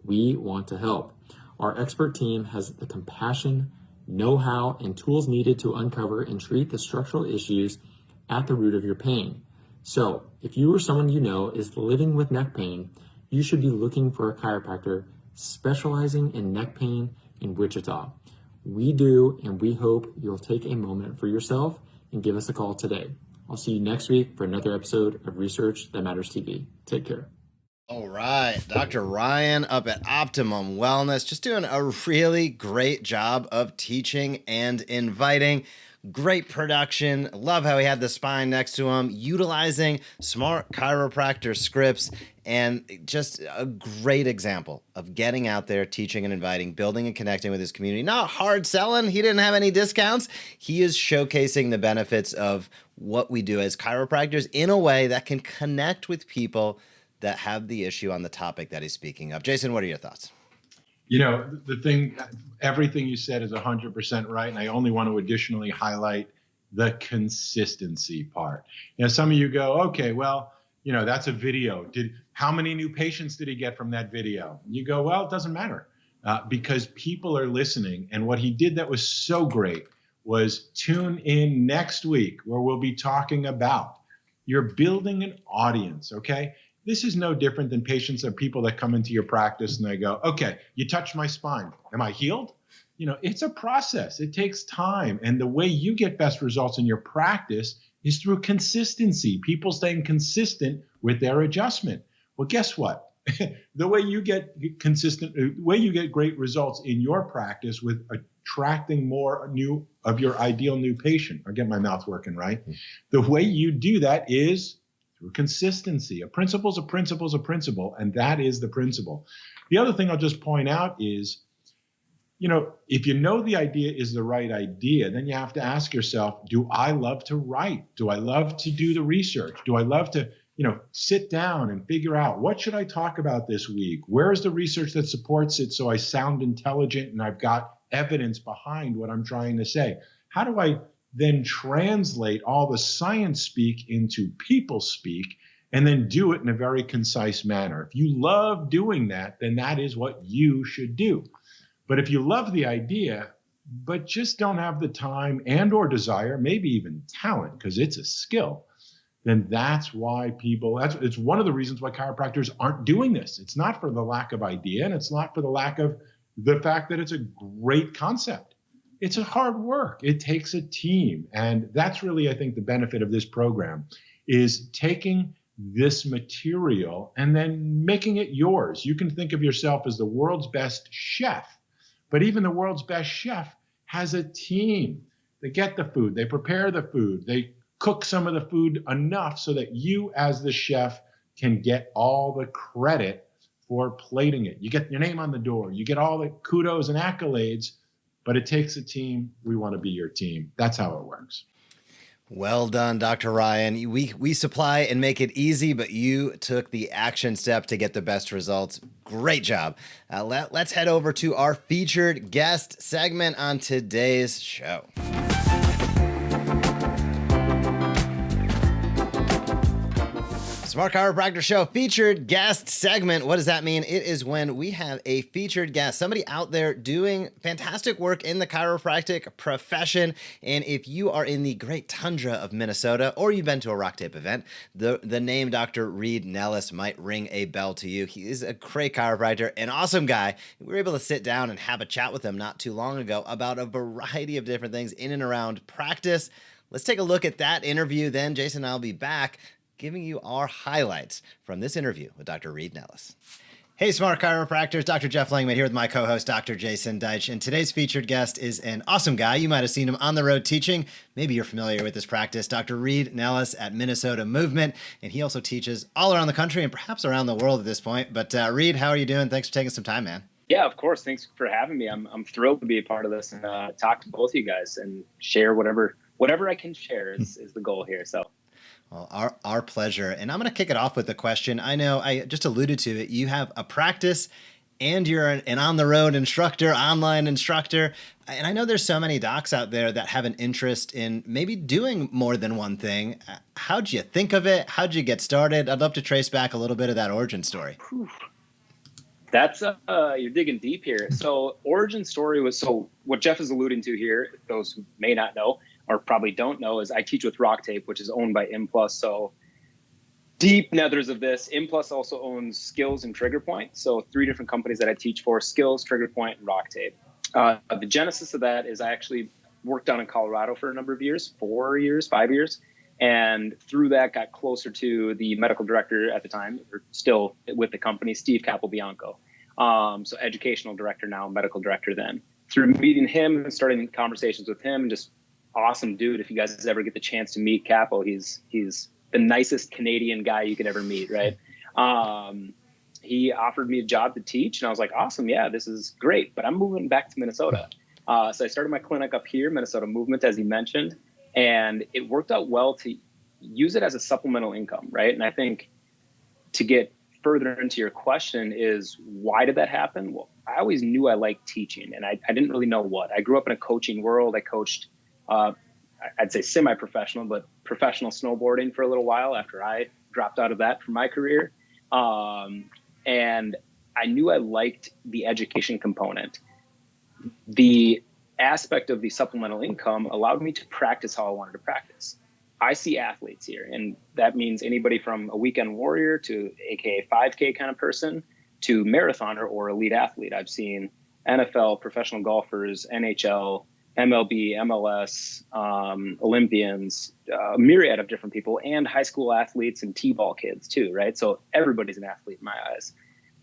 We want to help. Our expert team has the compassion, know-how, and tools needed to uncover and treat the structural issues at the root of your pain. So, if you or someone you know is living with neck pain, you should be looking for a chiropractor specializing in neck pain in Wichita. We do, and we hope you'll take a moment for yourself and give us a call today. I'll see you next week for another episode of Research That Matters TV. Take care. All right, Dr. Ryan up at Optimum Wellness, just doing a really great job of teaching and inviting. Great production. Love how he had the spine next to him, utilizing Smart Chiropractor scripts, and just a great example of getting out there, teaching and inviting, building and connecting with his community. Not hard selling. He didn't have any discounts. He is showcasing the benefits of what we do as chiropractors in a way that can connect with people that have the issue on the topic that he's speaking of. Jason, what are your thoughts? You know, the thing, everything you said is 100% right. And I only want to additionally highlight the consistency part. You know, some of you go, okay, well, you know, that's a video. How many new patients did he get from that video? You go, well, it doesn't matter because people are listening. And what he did that was so great was tune in next week where we'll be talking about you're building an audience, okay? This is no different than patients or people that come into your practice and they go, okay, you touched my spine. Am I healed? You know, it's a process. It takes time. And the way you get best results in your practice is through consistency, people staying consistent with their adjustment. Well, guess what? The way you get great results in your practice with attracting more new of your ideal new patient. I get my mouth working, right? The way you do that is through consistency. A principle is a principle is a principle, and that is the principle. The other thing I'll just point out is, you know, if you know the idea is the right idea, then you have to ask yourself, do I love to write? Do I love to do the research? Do I love to, you know, sit down and figure out what should I talk about this week? Where is the research that supports it so I sound intelligent and I've got evidence behind what I'm trying to say? How do I then translate all the science speak into people speak and then do it in a very concise manner? If you love doing that, then that is what you should do. But if you love the idea, but just don't have the time and or desire, maybe even talent, because it's a skill, then that's why it's one of the reasons why chiropractors aren't doing this. It's not for the lack of idea, and it's not for the lack of the fact that it's a great concept. It's a hard work. It takes a team. And that's really, I think, the benefit of this program is taking this material and then making it yours. You can think of yourself as the world's best chef, but even the world's best chef has a team. They get the food, they prepare the food, they cook some of the food enough so that you as the chef can get all the credit for plating it. You get your name on the door, you get all the kudos and accolades, but it takes a team. We want to be your team. That's how it works. Well done, Dr. Ryan. We supply and make it easy, but you took the action step to get the best results. Great job. Let's head over to our featured guest segment on today's show. Smart Chiropractor Show featured guest segment. What does that mean? It is when we have a featured guest, somebody out there doing fantastic work in the chiropractic profession. And if you are in the great tundra of Minnesota or you've been to a Rock Tape event, the name Dr. Reid Nelles might ring a bell to you. He is a great chiropractor, an awesome guy. We were able to sit down and have a chat with him not too long ago about a variety of different things in and around practice. Let's take a look at that interview. Then Jason and I'll be back giving you our highlights from this interview with Dr. Reid Nelles. Hey, Smart Chiropractors, Dr. Jeff Langmaid here with my co-host, Dr. Jason Deitch, and today's featured guest is an awesome guy. You might have seen him on the road teaching. Maybe you're familiar with his practice, Dr. Reid Nelles at Minnesota Movement, and he also teaches all around the country and perhaps around the world at this point. But Reid, how are you doing? Thanks for taking some time, man. Yeah, of course. Thanks for having me. I'm thrilled to be a part of this and talk to both of you guys and share whatever I can share is the goal here. So. Well, our pleasure. And I'm going to kick it off with a question. I know I just alluded to it. You have a practice and you're an on-the-road instructor, online instructor. And I know there's so many docs out there that have an interest in maybe doing more than one thing. How'd you think of it? How'd you get started? I'd love to trace back a little bit of that origin story. That's you're digging deep here. So origin story was, so what Jeff is alluding to here, those who may not know or probably don't know, is I teach with Rock Tape, which is owned by Implus. So deep nethers of this, Implus also owns Skills and Trigger Point. So 3 different companies that I teach for: Skills, Trigger Point, and Rock Tape. The genesis of that is I actually worked down in Colorado for a number of years, 4 years, 5 years. And through that, got closer to the medical director at the time, or still with the company, Steve Capobianco. So educational director now, medical director then. Through meeting him and starting conversations with him, just awesome dude. If you guys ever get the chance to meet Capo, he's the nicest Canadian guy you could ever meet, right? He offered me a job to teach, and I was like, awesome, yeah, this is great, but I'm moving back to Minnesota. So I started my clinic up here, Minnesota Movement, as he mentioned, and it worked out well to use it as a supplemental income, right? And I think to get further into your question is, why did that happen? Well, I always knew I liked teaching, and I didn't really know what. I grew up in a coaching world. I coached, I'd say semi-professional, but professional snowboarding for a little while after I dropped out of that for my career. And I knew I liked the education component. The aspect of the supplemental income allowed me to practice how I wanted to practice. I see athletes here, and that means anybody from a weekend warrior to AKA 5K kind of person to marathoner or elite athlete. I've seen NFL, professional golfers, NHL, MLB, MLS, Olympians, a myriad of different people, and high school athletes and T-ball kids too, right? So everybody's an athlete in my eyes.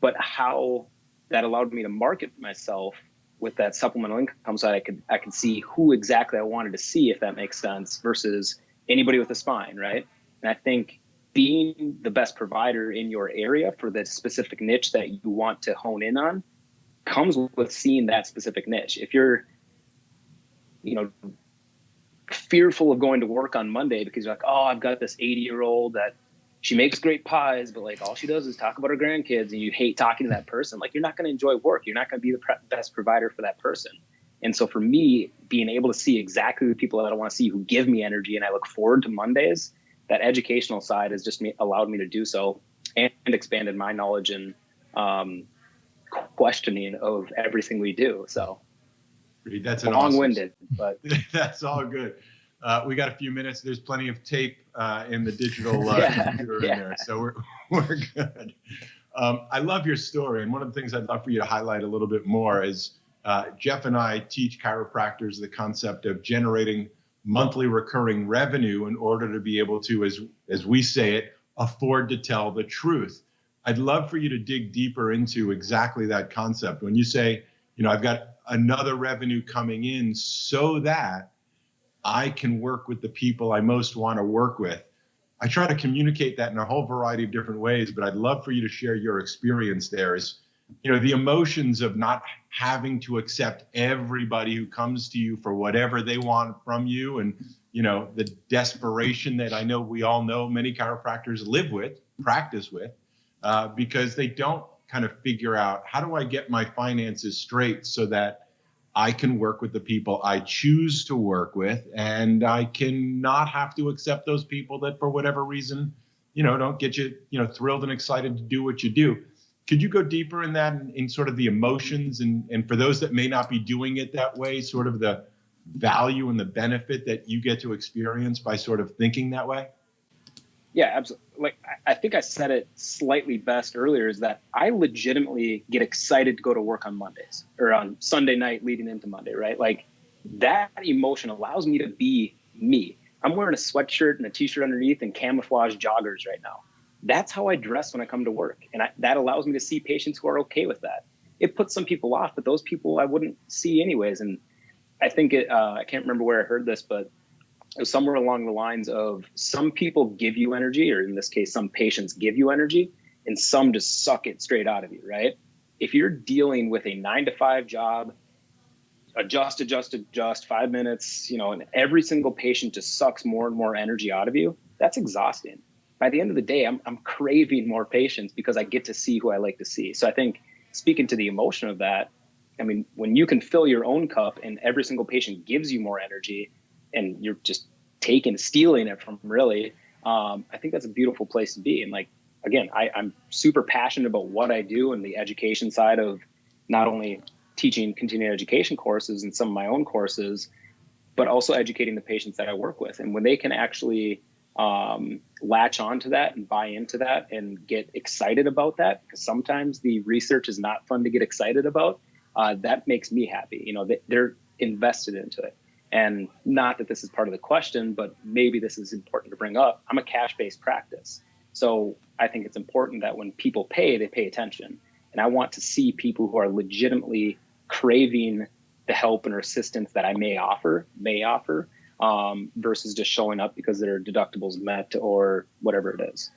But how that allowed me to market myself with that supplemental income so I could see who exactly I wanted to see, if that makes sense, versus anybody with a spine, right? And I think being the best provider in your area for the specific niche that you want to hone in on comes with seeing that specific niche. If you're, fearful of going to work on Monday because you're like, oh, I've got this 80-year-old that she makes great pies, but like all she does is talk about her grandkids, and you hate talking to that person, like you're not going to enjoy work. You're not going to be the best provider for that person. And so for me, being able to see exactly the people that I want to see who give me energy, and I look forward to Mondays, that educational side has just allowed me to do so, and expanded my knowledge and questioning of everything we do. So that's an long-winded, but that's all good. We got a few minutes. There's plenty of tape in the digital computer in there, so we're good. I love your story, and one of the things I'd love for you to highlight a little bit more is Jeff and I teach chiropractors the concept of generating monthly recurring revenue in order to be able to, as we say it, afford to tell the truth. I'd love for you to dig deeper into exactly that concept. When you say, I've got another revenue coming in so that I can work with the people I most want to work with. I try to communicate that in a whole variety of different ways, but I'd love for you to share your experience there. Is, the emotions of not having to accept everybody who comes to you for whatever they want from you, and the desperation that I know we all know many chiropractors practice with, because they don't kind of figure out, how do I get my finances straight so that I can work with the people I choose to work with, and I can not have to accept those people that for whatever reason, don't get you, thrilled and excited to do what you do. Could you go deeper in that, in sort of the emotions, and for those that may not be doing it that way, sort of the value and the benefit that you get to experience by sort of thinking that way? Yeah, absolutely. Like, I think I said it slightly best earlier, is that I legitimately get excited to go to work on Mondays or on Sunday night leading into Monday, right? Like, that emotion allows me to be me. I'm wearing a sweatshirt and a t-shirt underneath and camouflage joggers right now. That's how I dress when I come to work. And that allows me to see patients who are okay with that. It puts some people off, but those people I wouldn't see anyways. And I think I can't remember where I heard this, but it was somewhere along the lines of, some people give you energy, or in this case, some patients give you energy, and some just suck it straight out of you, right? If you're dealing with a 9-to-5 job, adjust 5 minutes, and every single patient just sucks more and more energy out of you, that's exhausting. By the end of the day, I'm craving more patients because I get to see who I like to see. So I think, speaking to the emotion of that, I mean, when you can fill your own cup and every single patient gives you more energy, and you're just stealing it from, really, I think that's a beautiful place to be. And like, again, I'm super passionate about what I do and the education side of not only teaching continuing education courses and some of my own courses, but also educating the patients that I work with. And when they can actually latch onto that and buy into that and get excited about that, because sometimes the research is not fun to get excited about, that makes me happy. You know, they're invested into it. And not that this is part of the question, but maybe this is important to bring up. I'm a cash-based practice. So I think it's important that when people pay, they pay attention. And I want to see people who are legitimately craving the help and assistance that I may offer, versus just showing up because their deductibles met or whatever it is.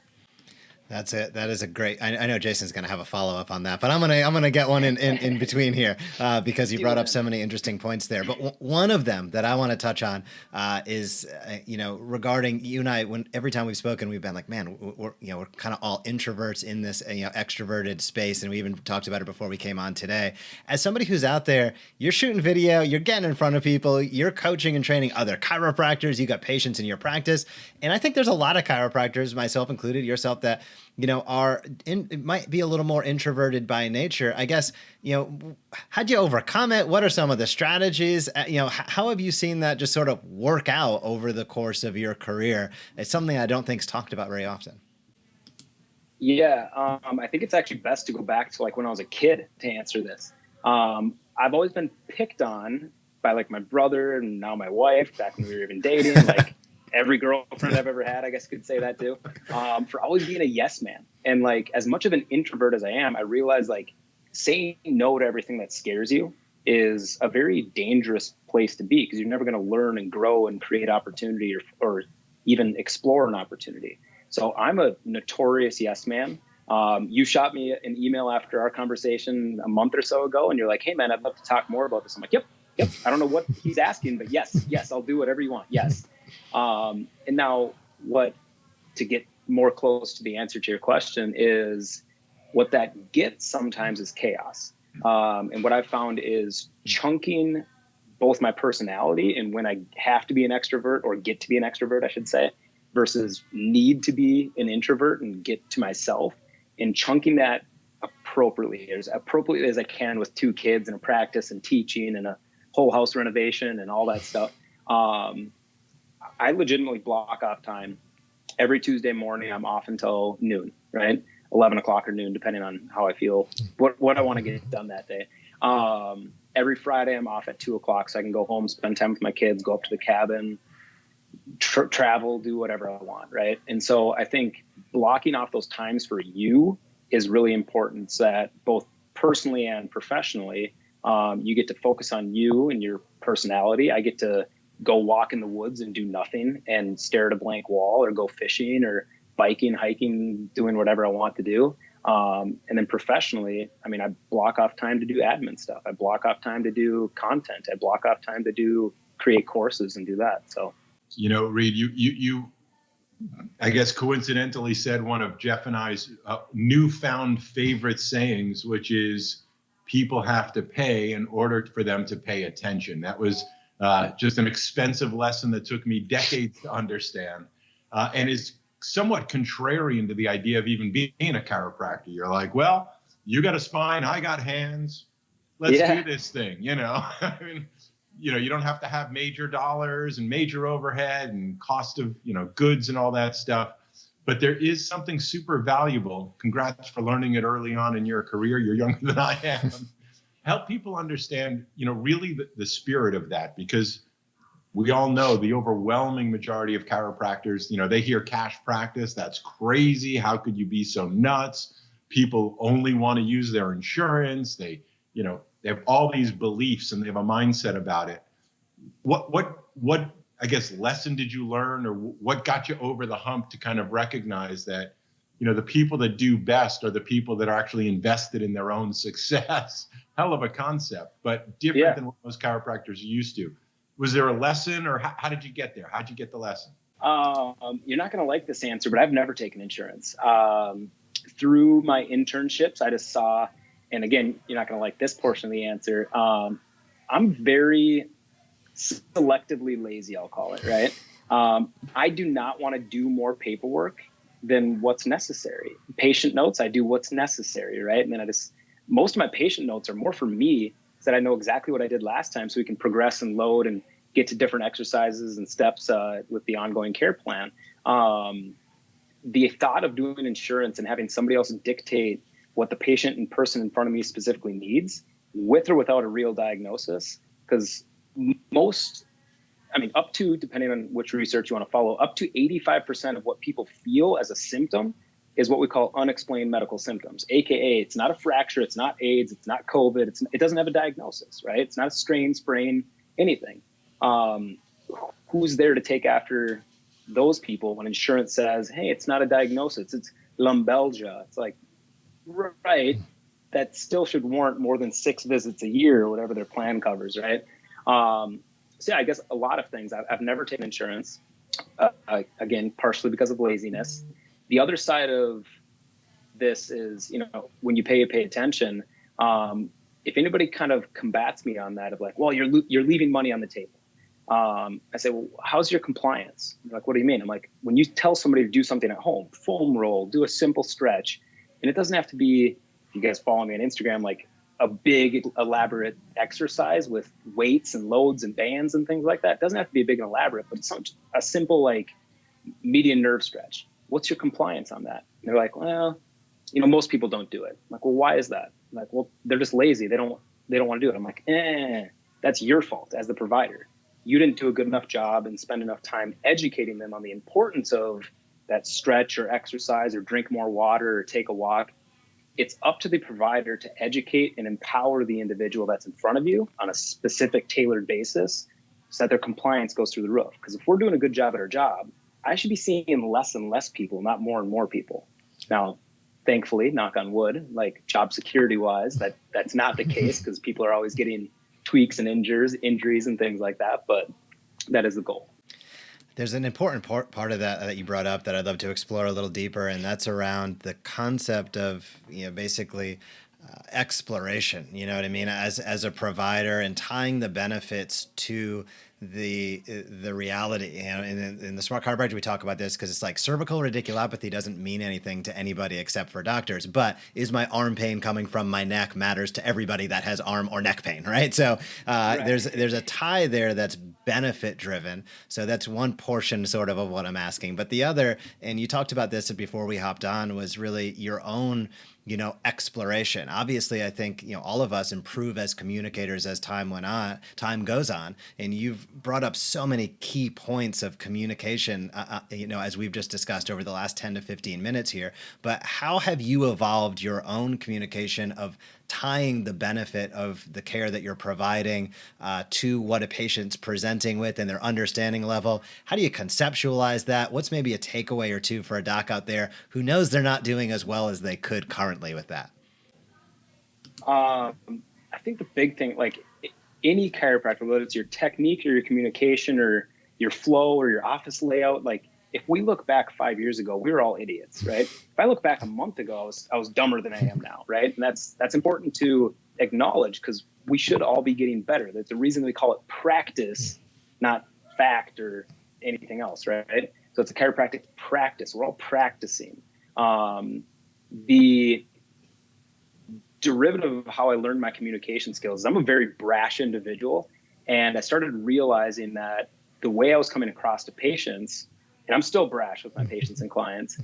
That's it. That is a great. I know Jason's going to have a follow up on that, but I'm gonna get one in between here because you brought up so many interesting points there. But one of them that I want to touch on is regarding you and I. When every time we've spoken, we've been like, man, we're kind of all introverts in this extroverted space, and we even talked about it before we came on today. As somebody who's out there, you're shooting video, you're getting in front of people, you're coaching and training other chiropractors, you got patients in your practice, and I think there's a lot of chiropractors, myself included, yourself, that it might be a little more introverted by nature. I guess, how'd you overcome it? What are some of the strategies? How have you seen that just sort of work out over the course of your career? It's something I don't think is talked about very often. Yeah, I think it's actually best to go back to like when I was a kid to answer this. I've always been picked on by like my brother and now my wife, back when we were even dating, like every girlfriend I've ever had, I guess could say that too, for always being a yes man. And like, as much of an introvert as I am, I realize like saying no to everything that scares you is a very dangerous place to be, because you're never going to learn and grow and create opportunity or even explore an opportunity. So I'm a notorious yes man. You shot me an email after our conversation a month or so ago, and you're like, hey man, I'd love to talk more about this. I'm like, yep. I don't know what he's asking, but yes, I'll do whatever you want. Yes. And now to get more close to the answer to your question is what that gets sometimes is chaos. And what I've found is chunking both my personality and when I have to be an extrovert or get to be an extrovert, I should say, versus need to be an introvert and get to myself, and chunking that appropriately as I can with 2 kids and a practice and teaching and a whole house renovation and all that stuff. I legitimately block off time every Tuesday morning. I'm off until noon, right? 11 o'clock or noon, depending on how I feel, what I want to get done that day. Every Friday I'm off at 2 o'clock so I can go home, spend time with my kids, go up to the cabin, travel, do whatever I want, right? And so I think blocking off those times for you is really important, so that both personally and professionally, you get to focus on you and your personality. I get to go walk in the woods and do nothing and stare at a blank wall, or go fishing or biking, hiking, doing whatever I want to do. And then professionally, I mean, I block off time to do admin stuff. I block off time to do content. I block off time to create courses and do that. So, Reid, you I guess coincidentally said one of Jeff and I's newfound favorite sayings, which is people have to pay in order for them to pay attention. That was just an expensive lesson that took me decades to understand, and is somewhat contrarian to the idea of even being a chiropractor. You're like, well, you got a spine, I got hands. Let's do this thing, I mean, you don't have to have major dollars and major overhead and cost of, goods and all that stuff. But there is something super valuable. Congrats for learning it early on in your career. You're younger than I am. Help people understand, really the spirit of that, because we all know the overwhelming majority of chiropractors, they hear cash practice. That's crazy. How could you be so nuts? People only want to use their insurance. They have all these beliefs and they have a mindset about it. What I guess lesson did you learn, or what got you over the hump to kind of recognize that, the people that do best are the people that are actually invested in their own success? Hell of a concept, but different than what most chiropractors are used to. Was there a lesson, or how did you get there? How'd you get the lesson? You're not going to like this answer, but I've never taken insurance. Through my internships, I just saw, and again, you're not going to like this portion of the answer. I'm very selectively lazy, I'll call it, right? I do not want to do more paperwork then what's necessary. Patient notes, I do what's necessary, right? And then most of my patient notes are more for me, so that I know exactly what I did last time, so we can progress and load and get to different exercises and steps with the ongoing care plan. The thought of doing insurance and having somebody else dictate what the patient and person in front of me specifically needs, with or without a real diagnosis, because up to, depending on which research you want to follow, up to 85% of what people feel as a symptom is what we call unexplained medical symptoms, AKA it's not a fracture, it's not AIDS, it's not COVID, it doesn't have a diagnosis, right? It's not a strain, sprain, anything. Who's there to take after those people when insurance says, hey, it's not a diagnosis, it's lumbalgia? It's like, right, that still should warrant more than 6 visits a year or whatever their plan covers, right? So yeah, I guess a lot of things. I've never taken insurance, again, partially because of laziness. The other side of this is, when you pay attention. If anybody kind of combats me on that of like, well, you're leaving money on the table. I say, well, how's your compliance? They're like, what do you mean? I'm like, when you tell somebody to do something at home, foam roll, do a simple stretch, and it doesn't have to be, if you guys follow me on Instagram, like a big elaborate exercise with weights and loads and bands and things like that. It doesn't have to be big and elaborate, but it's a simple like median nerve stretch. What's your compliance on that? And they're like, well, most people don't do it. I'm like, well, why is that? I'm like, well, they're just lazy. They don't want to do it. I'm like, that's your fault as the provider. You didn't do a good enough job and spend enough time educating them on the importance of that stretch or exercise or drink more water or take a walk. It's up to the provider to educate and empower the individual that's in front of you on a specific tailored basis so that their compliance goes through the roof. Because if we're doing a good job at our job, I should be seeing less and less people, not more and more people. Now, thankfully, knock on wood, like job security wise, that's not the case because people are always getting tweaks and injuries and things like that. But that is the goal. There's an important part of that you brought up that I'd love to explore a little deeper, and that's around the concept of, basically exploration, you know what I mean, as a provider, and tying the benefits to the reality. In the Smart Chiropractor, we talk about this because it's like cervical radiculopathy doesn't mean anything to anybody except for doctors, but is my arm pain coming from my neck matters to everybody that has arm or neck pain, right? So right. There's a tie there that's benefit driven. So that's one portion sort of what I'm asking. But the other, and you talked about this before we hopped on, was really your own exploration. Obviously, I think, all of us improve as communicators as time goes on. And you've brought up so many key points of communication, as we've just discussed over the last 10 to 15 minutes here. But how have you evolved your own communication of tying the benefit of the care that you're providing to what a patient's presenting with and their understanding level? How do you conceptualize that? What's maybe a takeaway or two for a doc out there who knows they're not doing as well as they could currently with that? I think the big thing, like any chiropractor, whether it's your technique or your communication or your flow or your office layout, like if we look back 5 years ago, we were all idiots, right? If I look back a month ago, I was dumber than I am now, right? And that's important to acknowledge because we should all be getting better. That's the reason we call it practice, not fact or anything else, right? So it's a chiropractic practice. We're all practicing. The derivative of how I learned my communication skills is I'm a very brash individual, and I started realizing that the way I was coming across to patients, and I'm still brash with my patients and clients,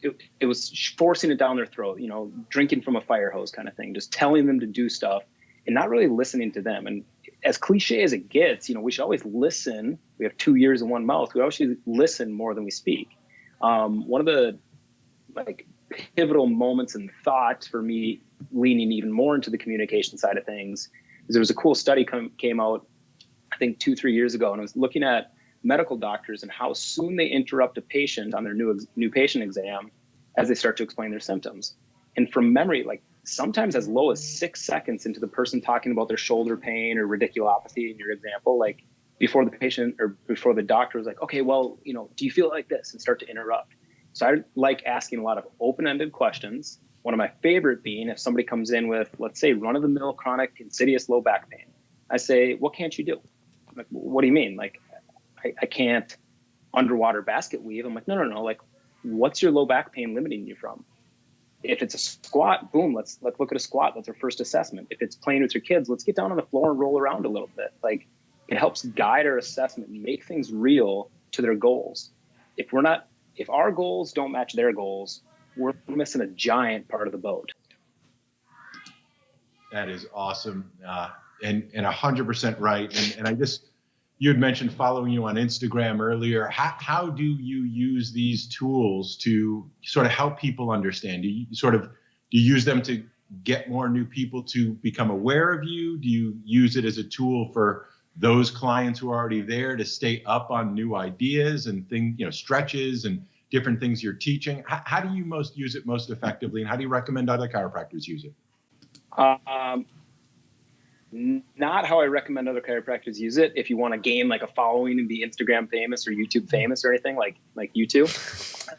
it was forcing it down their throat, drinking from a fire hose kind of thing, just telling them to do stuff and not really listening to them. And as cliche as it gets, we should always listen. We have 2 ears and one mouth. We always should listen more than we speak. One of the pivotal moments in thought for me leaning even more into the communication side of things is there was a cool study came out, I think 2-3 years ago, and it was looking at medical doctors and how soon they interrupt a patient on their new patient exam as they start to explain their symptoms. And from memory, sometimes as low as 6 seconds into the person talking about their shoulder pain or radiculopathy in your example, before the patient or before the doctor was like, okay, well, do you feel like this? And start to interrupt. So I like asking a lot of open-ended questions. One of my favorite being if somebody comes in with, let's say, run-of-the-mill chronic insidious low back pain. I say, what can't you do? What do you mean? I can't underwater basket weave. I'm like, no. Like, what's your low back pain limiting you from? If it's a squat, boom, let's look at a squat. That's our first assessment. If it's playing with your kids, let's get down on the floor and roll around a little bit. Like, it helps guide our assessment and make things real to their goals. If our goals don't match their goals, we're missing a giant part of the boat. That is awesome. And 100% right. And you had mentioned following you on Instagram earlier. How do you use these tools to sort of help people understand? Do you use them to get more new people to become aware of you? Do you use it as a tool for those clients who are already there to stay up on new ideas and stretches and different things you're teaching? How do you use it most effectively, and how do you recommend other chiropractors use it? Not how I recommend other chiropractors use it. If you want to gain like a following and be Instagram famous or YouTube famous or anything like YouTube,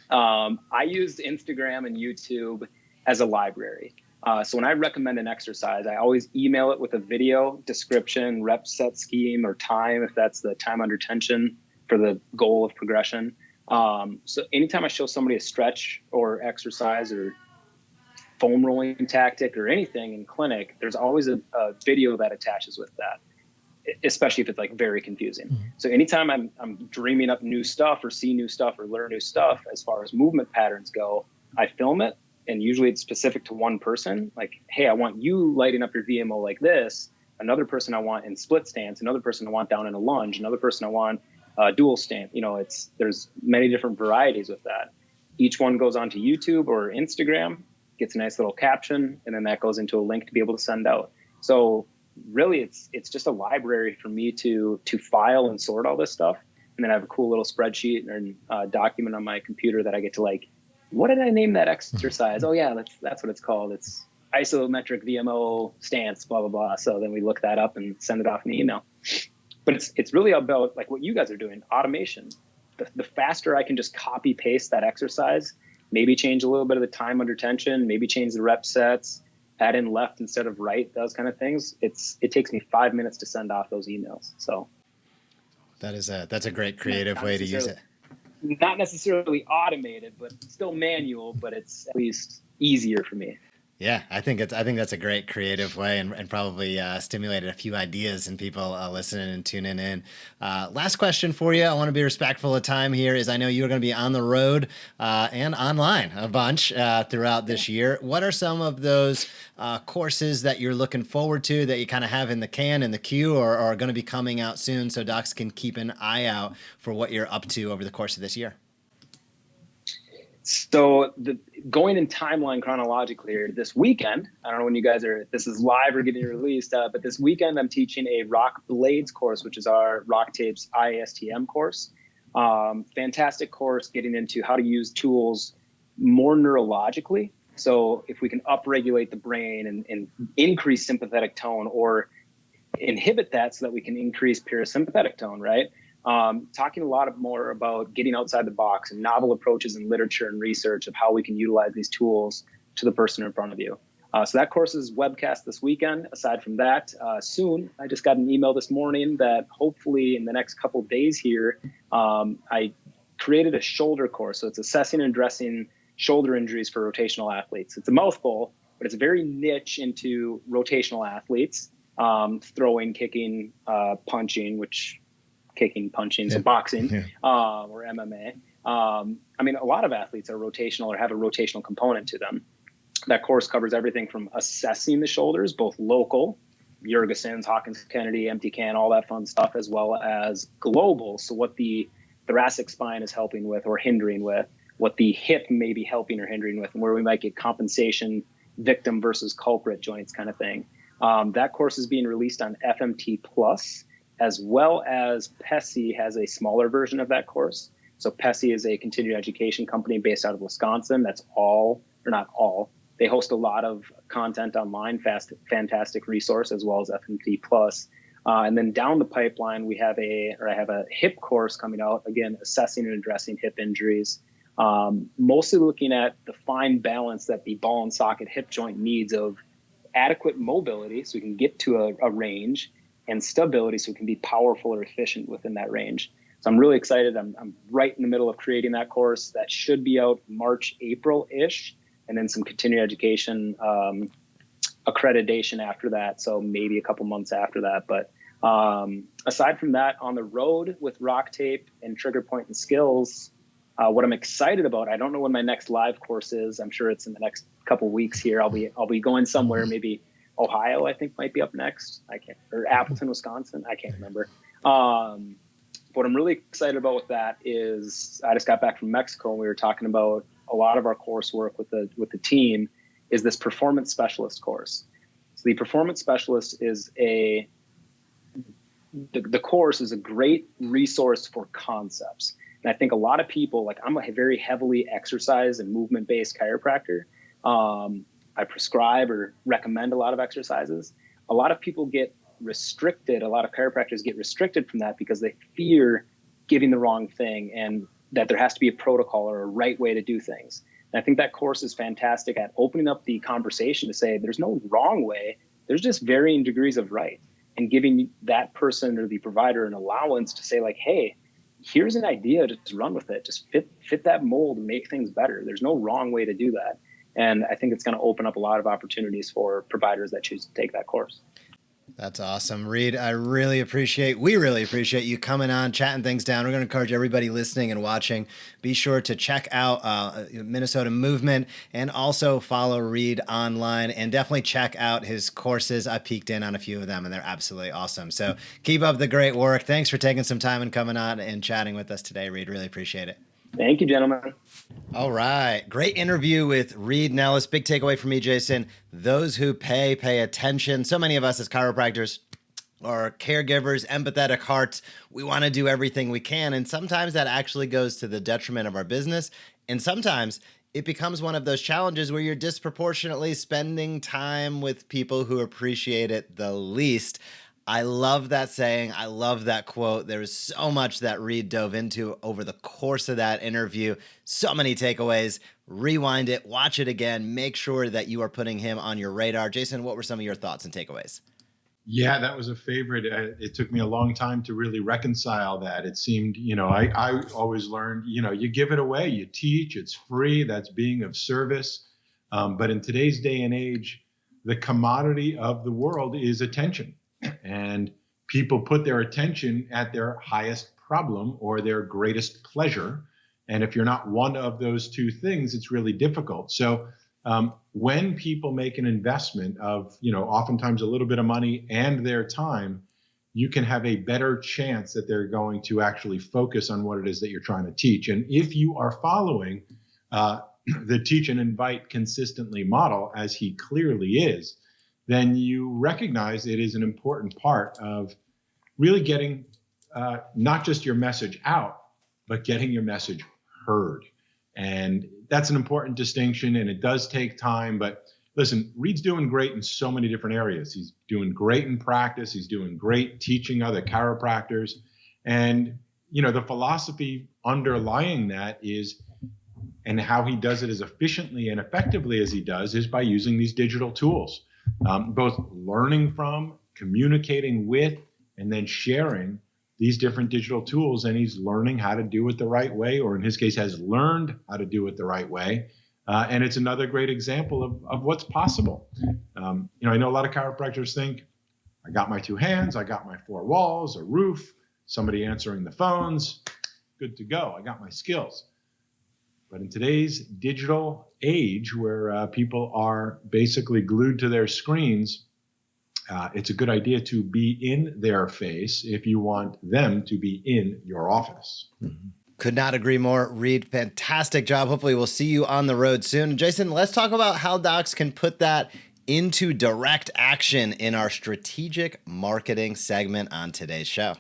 I used Instagram and YouTube as a library. So when I recommend an exercise, I always email it with a video description, rep set scheme, or time, if that's the time under tension for the goal of progression. So anytime I show somebody a stretch or exercise or foam rolling tactic or anything in clinic, there's always a video that attaches with that, especially if it's like very confusing. Mm-hmm. So anytime I'm dreaming up new stuff or see new stuff or learn new stuff as far as movement patterns go, I film it. And usually it's specific to one person. Like, hey, I want you lighting up your VMO like this. Another person I want in split stance. Another person I want down in a lunge. Another person I want dual stance. There's many different varieties with that. Each one goes onto YouTube or Instagram, gets a nice little caption, and then that goes into a link to be able to send out. So really it's just a library for me to file and sort all this stuff. And then I have a cool little spreadsheet and document on my computer that I get to like, what did I name that exercise? Oh yeah, that's what it's called. It's isometric VMO stance, blah, blah, blah. So then we look that up and send it off in the email. But it's really about like what you guys are doing, automation. The faster I can just copy paste that exercise, maybe change a little bit of the time under tension, maybe change the rep sets, add in left instead of right, those kind of things. It takes me 5 minutes to send off those emails. So that's a great creative way to use it. Not necessarily automated, but still manual, but it's at least easier for me. Yeah, I think that's a great creative way and probably stimulated a few ideas in people listening and tuning in. Last question for you. I want to be respectful of time here, is I know you're going to be on the road and online a bunch throughout this year. What are some of those courses that you're looking forward to that you kind of have in the queue or are going to be coming out soon so docs can keep an eye out for what you're up to over the course of this year? So going in timeline chronologically here, this weekend, I don't know when you guys this is live or getting released, but this weekend I'm teaching a Rock Blades course, which is our Rock Tapes IASTM course. Fantastic course getting into how to use tools more neurologically. So if we can upregulate the brain and increase sympathetic tone or inhibit that so that we can increase parasympathetic tone, right? Talking a lot more about getting outside the box and novel approaches in literature and research of how we can utilize these tools to the person in front of you. So that course is webcast this weekend. Aside from that, soon, I just got an email this morning that hopefully in the next couple of days here, I created a shoulder course. So it's assessing and addressing shoulder injuries for rotational athletes. It's a mouthful, but it's very niche into rotational athletes, throwing, kicking, punching, so boxing, or MMA. I mean, a lot of athletes are rotational or have a rotational component to them. That course covers everything from assessing the shoulders, both local, Jurgensen's, Hawkins, Kennedy, empty can, all that fun stuff, as well as global. So what the thoracic spine is helping with or hindering with, what the hip may be helping or hindering with, and where we might get compensation, victim versus culprit joints kind of thing. That course is being released on FMT Plus, as well as PESI has a smaller version of that course. So PESI is a continuing education company based out of Wisconsin. That's all, or not all. They host a lot of content online, fantastic resource, as well as FMT Plus. And then down the pipeline, I have a hip course coming out, again, assessing and addressing hip injuries, mostly looking at the fine balance that the ball and socket hip joint needs of adequate mobility so we can get to a range, and stability so we can be powerful or efficient within that range. So I'm really excited. I'm right in the middle of creating that course. That should be out March, April-ish, and then some continuing education accreditation after that. So maybe a couple months after that. But aside from that, on the road with Rock Tape and Trigger Point and Skills, what I'm excited about, I don't know when my next live course is. I'm sure it's in the next couple weeks here. I'll be going somewhere, maybe Ohio, I think might be up next. Or Appleton, Wisconsin. I can't remember. What I'm really excited about with that is I just got back from Mexico, and we were talking about a lot of our coursework with the team is this performance specialist course. So the performance specialist is the course is a great resource for concepts. And I think a lot of people, like I'm a very heavily exercise and movement-based chiropractor. I prescribe or recommend a lot of exercises. A lot of people get restricted. A lot of chiropractors get restricted from that because they fear giving the wrong thing and that there has to be a protocol or a right way to do things. And I think that course is fantastic at opening up the conversation to say there's no wrong way. There's just varying degrees of right, and giving that person or the provider an allowance to say like, hey, here's an idea, just run with it. Just fit that mold and make things better. There's no wrong way to do that. And I think it's going to open up a lot of opportunities for providers that choose to take that course. That's awesome. Reid, we really appreciate you coming on, chatting things down. We're going to encourage everybody listening and watching, be sure to check out Minnesota Movement and also follow Reid online, and definitely check out his courses. I peeked in on a few of them and they're absolutely awesome. So keep up the great work. Thanks for taking some time and coming on and chatting with us today, Reid. Really appreciate it. Thank you, gentlemen. All right. Great interview with Reid Nelles. Big takeaway for me, Jason. Those who pay attention. So many of us as chiropractors are caregivers, empathetic hearts. We want to do everything we can. And sometimes that actually goes to the detriment of our business. And sometimes it becomes one of those challenges where you're disproportionately spending time with people who appreciate it the least. I love that saying. I love that quote. There was so much that Reid dove into over the course of that interview. So many takeaways. Rewind it, watch it again, make sure that you are putting him on your radar. Jason, what were some of your thoughts and takeaways? Yeah, that was a favorite. It took me a long time to really reconcile that. It seemed, I always learned, you give it away, you teach, it's free, that's being of service. But in today's day and age, the commodity of the world is attention. And people put their attention at their highest problem or their greatest pleasure. And if you're not one of those two things, it's really difficult. So when people make an investment of, oftentimes a little bit of money and their time, you can have a better chance that they're going to actually focus on what it is that you're trying to teach. And if you are following the teach and invite consistently model, as he clearly is, then you recognize it is an important part of really getting not just your message out, but getting your message heard. And that's an important distinction, and it does take time. But listen, Reid's doing great in so many different areas. He's doing great in practice. He's doing great teaching other chiropractors. And, the philosophy underlying that is, and how he does it as efficiently and effectively as he does, is by using these digital tools. Both learning from, communicating with, and then sharing these different digital tools. And he's learning how to do it the right way, or in his case, has learned how to do it the right way. And it's another great example of what's possible. I know a lot of chiropractors think, I got my two hands, I got my four walls, a roof, somebody answering the phones, good to go. I got my skills. But in today's digital age, where people are basically glued to their screens, it's a good idea to be in their face if you want them to be in your office. Mm-hmm. Could not agree more. Reid, fantastic job. Hopefully we'll see you on the road soon. Jason, let's talk about how docs can put that into direct action in our strategic marketing segment on today's show.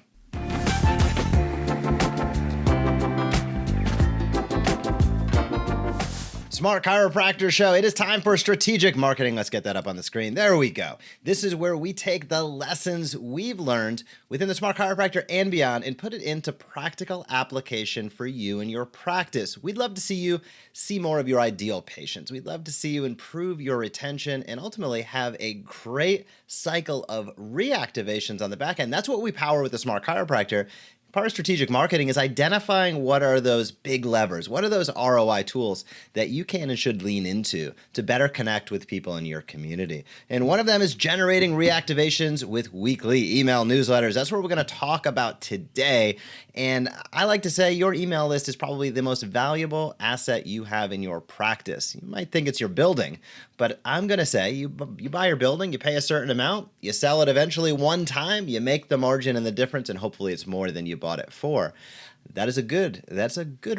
Smart Chiropractor Show. It is time for strategic marketing. Let's get that up on the screen. There we go. This is where we take the lessons we've learned within the Smart Chiropractor and beyond and put it into practical application for you and your practice. We'd love to see you see more of your ideal patients. We'd love to see you improve your retention and ultimately have a great cycle of reactivations on the back end. That's what we power with the Smart Chiropractor. part of strategic marketing is identifying what are those big levers, what are those ROI tools that you can and should lean into to better connect with people in your community. And one of them is generating reactivations with weekly email newsletters. That's what we're going to talk about today. And I like to say your email list is probably the most valuable asset you have in your practice. You might think it's your building, but I'm going to say you buy your building, you pay a certain amount, you sell it eventually one time, you make the margin and the difference, and hopefully it's more than you bought it for. That's a good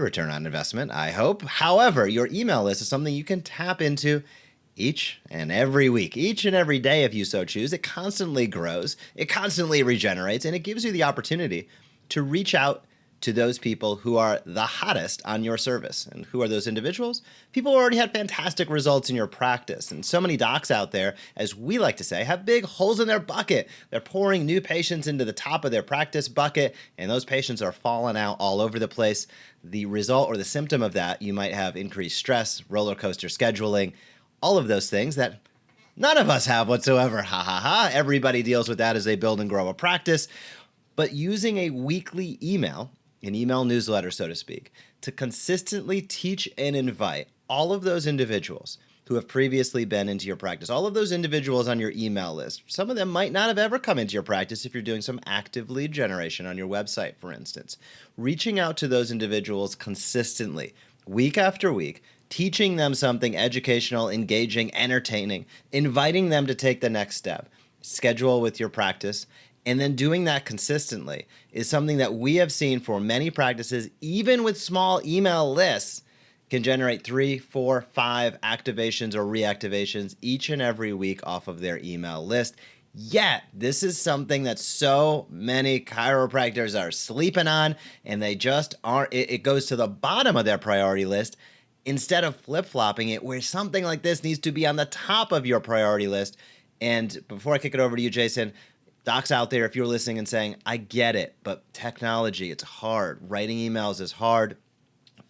return on investment, I hope. However, your email list is something you can tap into each and every week, each and every day if you so choose. It constantly grows, it constantly regenerates, and it gives you the opportunity to reach out to those people who are the hottest on your service. And who are those individuals? People who already had fantastic results in your practice. And so many docs out there, as we like to say, have big holes in their bucket. They're pouring new patients into the top of their practice bucket, and those patients are falling out all over the place. The result or the symptom of that, you might have increased stress, roller coaster scheduling, all of those things that none of us have whatsoever. Ha ha ha. Everybody deals with that as they build and grow a practice. But using a weekly email, an email newsletter, so to speak, to consistently teach and invite all of those individuals who have previously been into your practice, all of those individuals on your email list. Some of them might not have ever come into your practice if you're doing some active lead generation on your website, for instance. Reaching out to those individuals consistently, week after week, teaching them something educational, engaging, entertaining, inviting them to take the next step, schedule with your practice, and then doing that consistently is something that we have seen for many practices, even with small email lists, can generate 3, 4, 5 activations or reactivations each and every week off of their email list. Yet, this is something that so many chiropractors are sleeping on, and they just aren't. It goes to the bottom of their priority list instead of flip-flopping it, where something like this needs to be on the top of your priority list. And before I kick it over to you, Jason, docs out there, if you're listening and saying, I get it, but technology, it's hard. Writing emails is hard.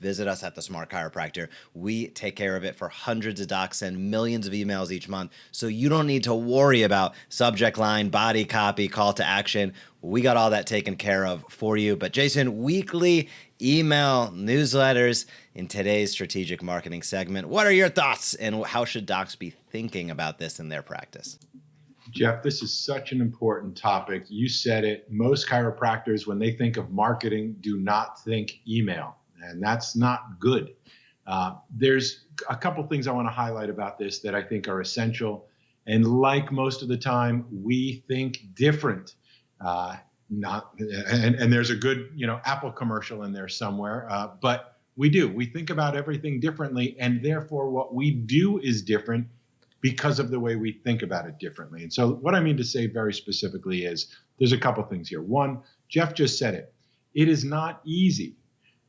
Visit us at the Smart Chiropractor. We take care of it for hundreds of docs and millions of emails each month. So you don't need to worry about subject line, body copy, call to action. We got all that taken care of for you. But Jason, weekly email newsletters in today's strategic marketing segment. What are your thoughts, and how should docs be thinking about this in their practice? Jeff, this is such an important topic. You said it. Most chiropractors, when they think of marketing, do not think email, and that's not good. There's a couple things I want to highlight about this that I think are essential. And like most of the time, we think different. And there's a good, Apple commercial in there somewhere. But we do. We think about everything differently, and therefore what we do is different because of the way we think about it differently. And so what I mean to say very specifically is there's a couple things here. One, Jeff just said it. It is not easy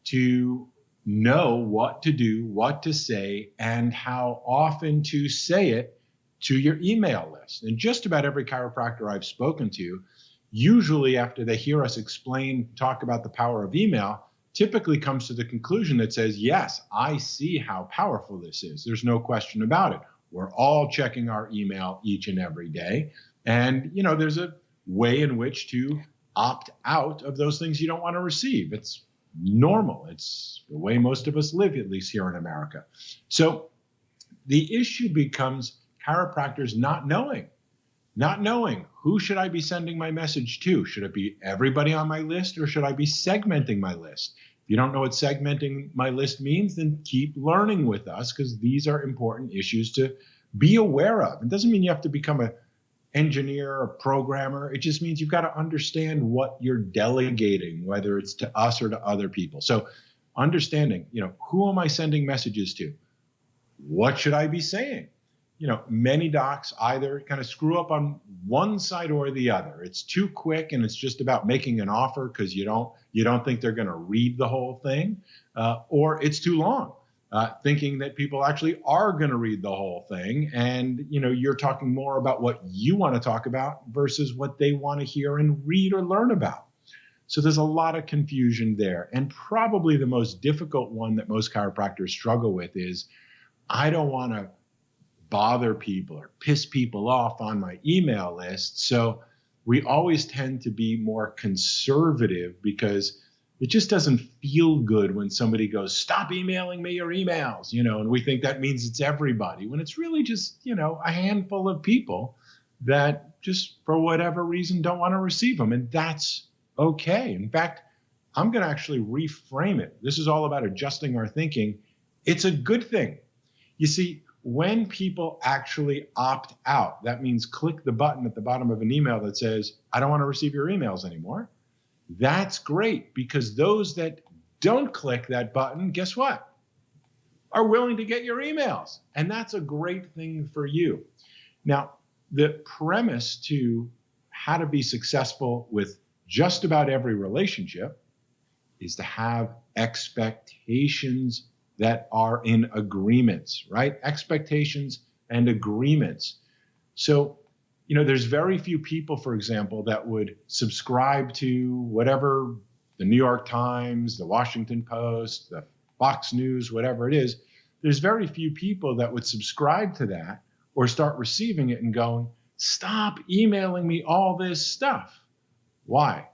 to know what to do, what to say, and how often to say it to your email list. And just about every chiropractor I've spoken to, usually after they hear us talk about the power of email, typically comes to the conclusion that says, yes, I see how powerful this is. There's no question about it. We're all checking our email each and every day. And, there's a way in which to opt out of those things you don't want to receive. It's normal. It's the way most of us live, at least here in America. So the issue becomes chiropractors not knowing who should I be sending my message to? Should it be everybody on my list, or should I be segmenting my list? If you don't know what segmenting my list means, then keep learning with us, because these are important issues to be aware of. It doesn't mean you have to become an engineer or programmer. It just means you've got to understand what you're delegating, whether it's to us or to other people. So understanding, who am I sending messages to? What should I be saying? Many docs either kind of screw up on one side or the other. It's too quick, and it's just about making an offer because you don't think they're going to read the whole thing, or it's too long, thinking that people actually are going to read the whole thing, and you're talking more about what you want to talk about versus what they want to hear and read or learn about. So there's a lot of confusion there, and probably the most difficult one that most chiropractors struggle with is, I don't want to bother people or piss people off on my email list. So we always tend to be more conservative because it just doesn't feel good when somebody goes, stop emailing me your emails, and we think that means it's everybody, when it's really just, a handful of people that just for whatever reason don't want to receive them. And that's okay. In fact, I'm going to actually reframe it. This is all about adjusting our thinking. It's a good thing. You see, when people actually opt out, that means click the button at the bottom of an email that says, I don't want to receive your emails anymore. That's great, because those that don't click that button, guess what? Are willing to get your emails. And that's a great thing for you. Now, the premise to how to be successful with just about every relationship is to have expectations that are in agreements, right? Expectations and agreements. So, there's very few people, for example, that would subscribe to whatever the New York Times, the Washington Post, the Fox News, whatever it is. There's very few people that would subscribe to that or start receiving it and going, stop emailing me all this stuff. Why?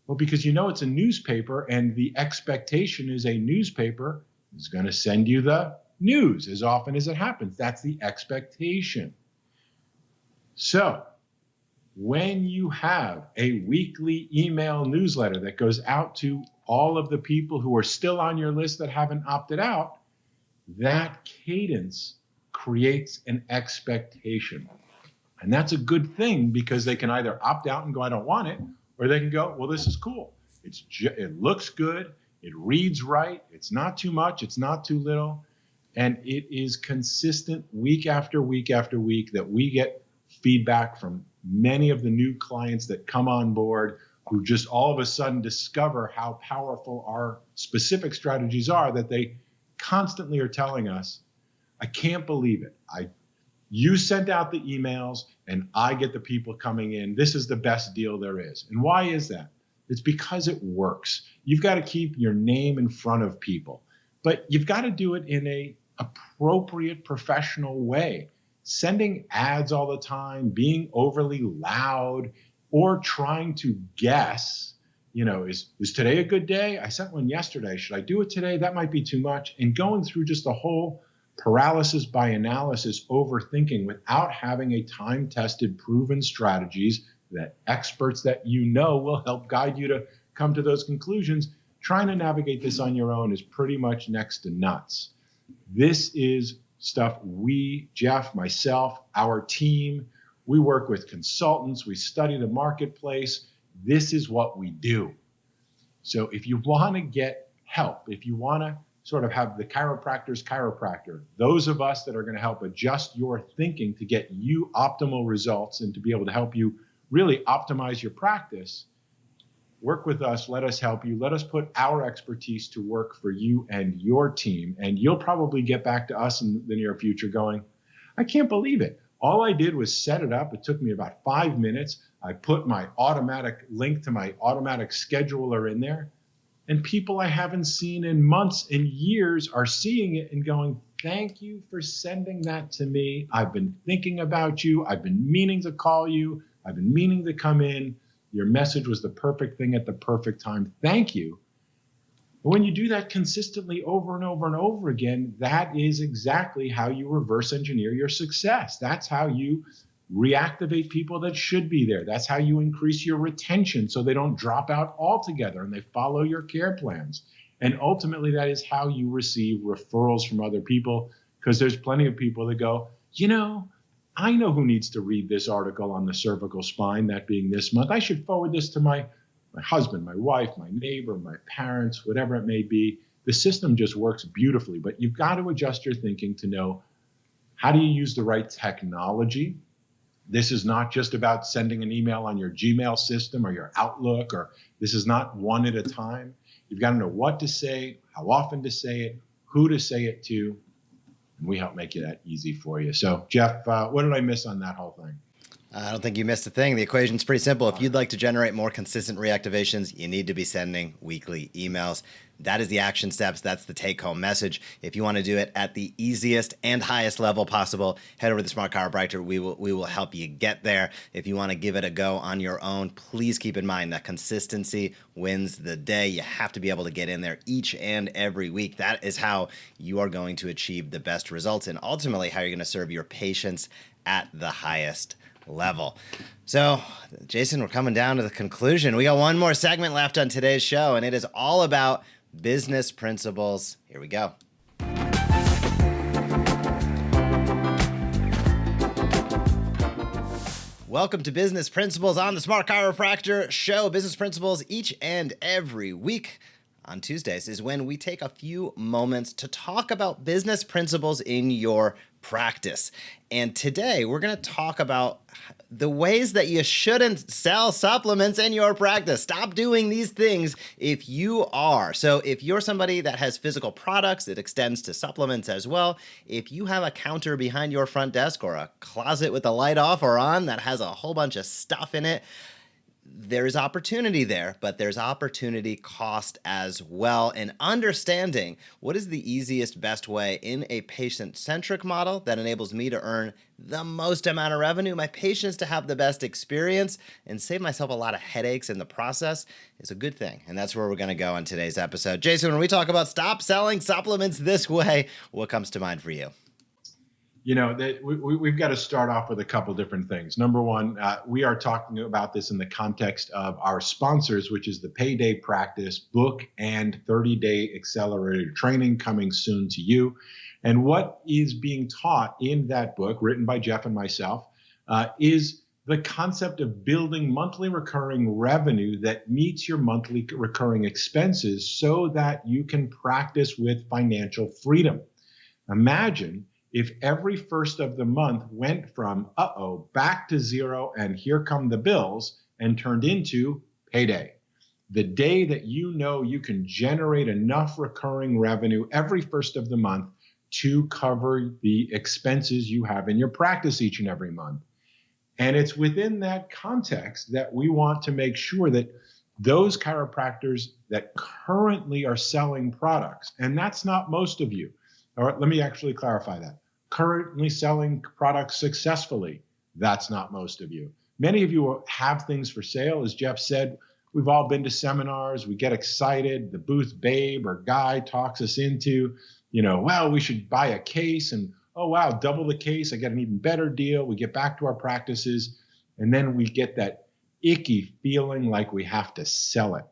Well, because it's a newspaper, and the expectation is a newspaper is going to send you the news as often as it happens. That's the expectation. So when you have a weekly email newsletter that goes out to all of the people who are still on your list that haven't opted out, that cadence creates an expectation. And that's a good thing, because they can either opt out and go, I don't want it, or they can go, well, this is cool. It looks good. It reads right. It's not too much. It's not too little. And it is consistent week after week after week that we get feedback from many of the new clients that come on board, who just all of a sudden discover how powerful our specific strategies are, that they constantly are telling us, I can't believe it. You sent out the emails and I get the people coming in. This is the best deal there is. And why is that? It's because it works. You've got to keep your name in front of people, but you've got to do it in a appropriate professional way. Sending ads all the time, being overly loud, or trying to guess, is today a good day? I sent one yesterday. Should I do it today? That might be too much. And going through just the whole paralysis by analysis, overthinking, without having a time-tested, proven strategies that experts that will help guide you to come to those conclusions. Trying to navigate this on your own is pretty much next to nuts. This is stuff Jeff, myself, our team, we work with consultants, we study the marketplace. This is what we do. So if you want to get help, if you want to sort of have the chiropractor's chiropractor, those of us that are going to help adjust your thinking to get you optimal results and to be able to help you really optimize your practice, work with us, let us help you, let us put our expertise to work for you and your team. And you'll probably get back to us in the near future going, I can't believe it. All I did was set it up. It took me about 5 minutes. I put my automatic link to my automatic scheduler in there. And people I haven't seen in months and years are seeing it and going, thank you for sending that to me. I've been thinking about you. I've been meaning to call you. I've been meaning to come in. Your message was the perfect thing at the perfect time. Thank you. But when you do that consistently over and over and over again, that is exactly how you reverse engineer your success. That's how you reactivate people that should be there. That's how you increase your retention so they don't drop out altogether and they follow your care plans. And ultimately, that is how you receive referrals from other people, because there's plenty of people that go, I know who needs to read this article on the cervical spine, that being this month. I should forward this to my husband, my wife, my neighbor, my parents, whatever it may be. The system just works beautifully, but you've got to adjust your thinking to know, how do you use the right technology? This is not just about sending an email on your Gmail system or your Outlook, or this is not one at a time. You've got to know what to say, how often to say it, who to say it to. And we help make it that easy for you. So, Jeff, what did I miss on that whole thing? I don't think you missed a thing. The equation's pretty simple. If you'd like to generate more consistent reactivations, you need to be sending weekly emails. That is the action steps. That's the take-home message. If you want to do it at the easiest and highest level possible, head over to Smart Chiropractor. We will help you get there. If you want to give it a go on your own, please keep in mind that consistency wins the day. You have to be able to get in there each and every week. That is how you are going to achieve the best results and ultimately how you're going to serve your patients at the highest level. So, Jason, we're coming down to the conclusion. We got one more segment left on today's show, and it is all about business principles. Here we go. Welcome to Business Principles on the Smart Chiropractor Show. Business Principles each and every week on Tuesdays is when we take a few moments to talk about business principles in your practice. And today we're going to talk about the ways that you shouldn't sell supplements in your practice. Stop doing these things if you are. So if you're somebody that has physical products, it extends to supplements as well. If you have a counter behind your front desk or a closet with the light off or on that has a whole bunch of stuff in it, there's opportunity there, but there's opportunity cost as well. And understanding what is the easiest, best way in a patient-centric model that enables me to earn the most amount of revenue, my patients to have the best experience, and save myself a lot of headaches in the process is a good thing. And that's where we're going to go on today's episode. Jason, when we talk about stop selling supplements this way, what comes to mind for you? You know, we've got to start off with a couple different things. Number one, we are talking about this in the context of our sponsors, which is the Payday Practice book and 30-day accelerated training coming soon to you. And what is being taught in that book, written by Jeff and myself, is the concept of building monthly recurring revenue that meets your monthly recurring expenses so that you can practice with financial freedom. Imagine if every first of the month went from, back to zero and here come the bills and turned into payday. The day that you know you can generate enough recurring revenue every first of the month to cover the expenses you have in your practice each and every month. And it's within that context that we want to make sure that those chiropractors that currently are selling products, and that's not most of you. All right, let me actually clarify that. Currently selling products successfully, that's not most of you. Many of you have things for sale. As Jeff said, we've all been to seminars. We get excited. The booth babe or guy talks us into, well, we should buy a case and, oh, wow, double the case. I get an even better deal. We get back to our practices. And then we get that icky feeling like we have to sell it.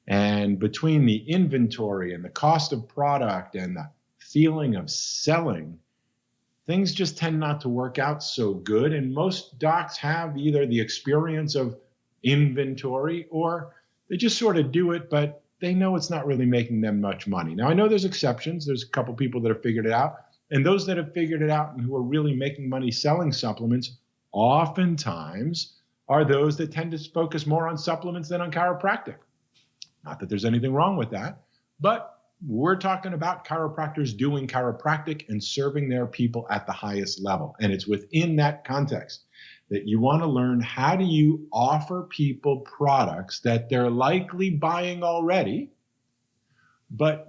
And between the inventory and the cost of product and the feeling of selling, things just tend not to work out so good. And most docs have either the experience of inventory or they just sort of do it, but they know it's not really making them much money. Now, I know there's exceptions. There's a couple people that have figured it out. And those that have figured it out and who are really making money selling supplements oftentimes are those that tend to focus more on supplements than on chiropractic. Not that there's anything wrong with that, but we're talking about chiropractors doing chiropractic and serving their people at the highest level. And it's within that context that you want to learn how do you offer people products that they're likely buying already, but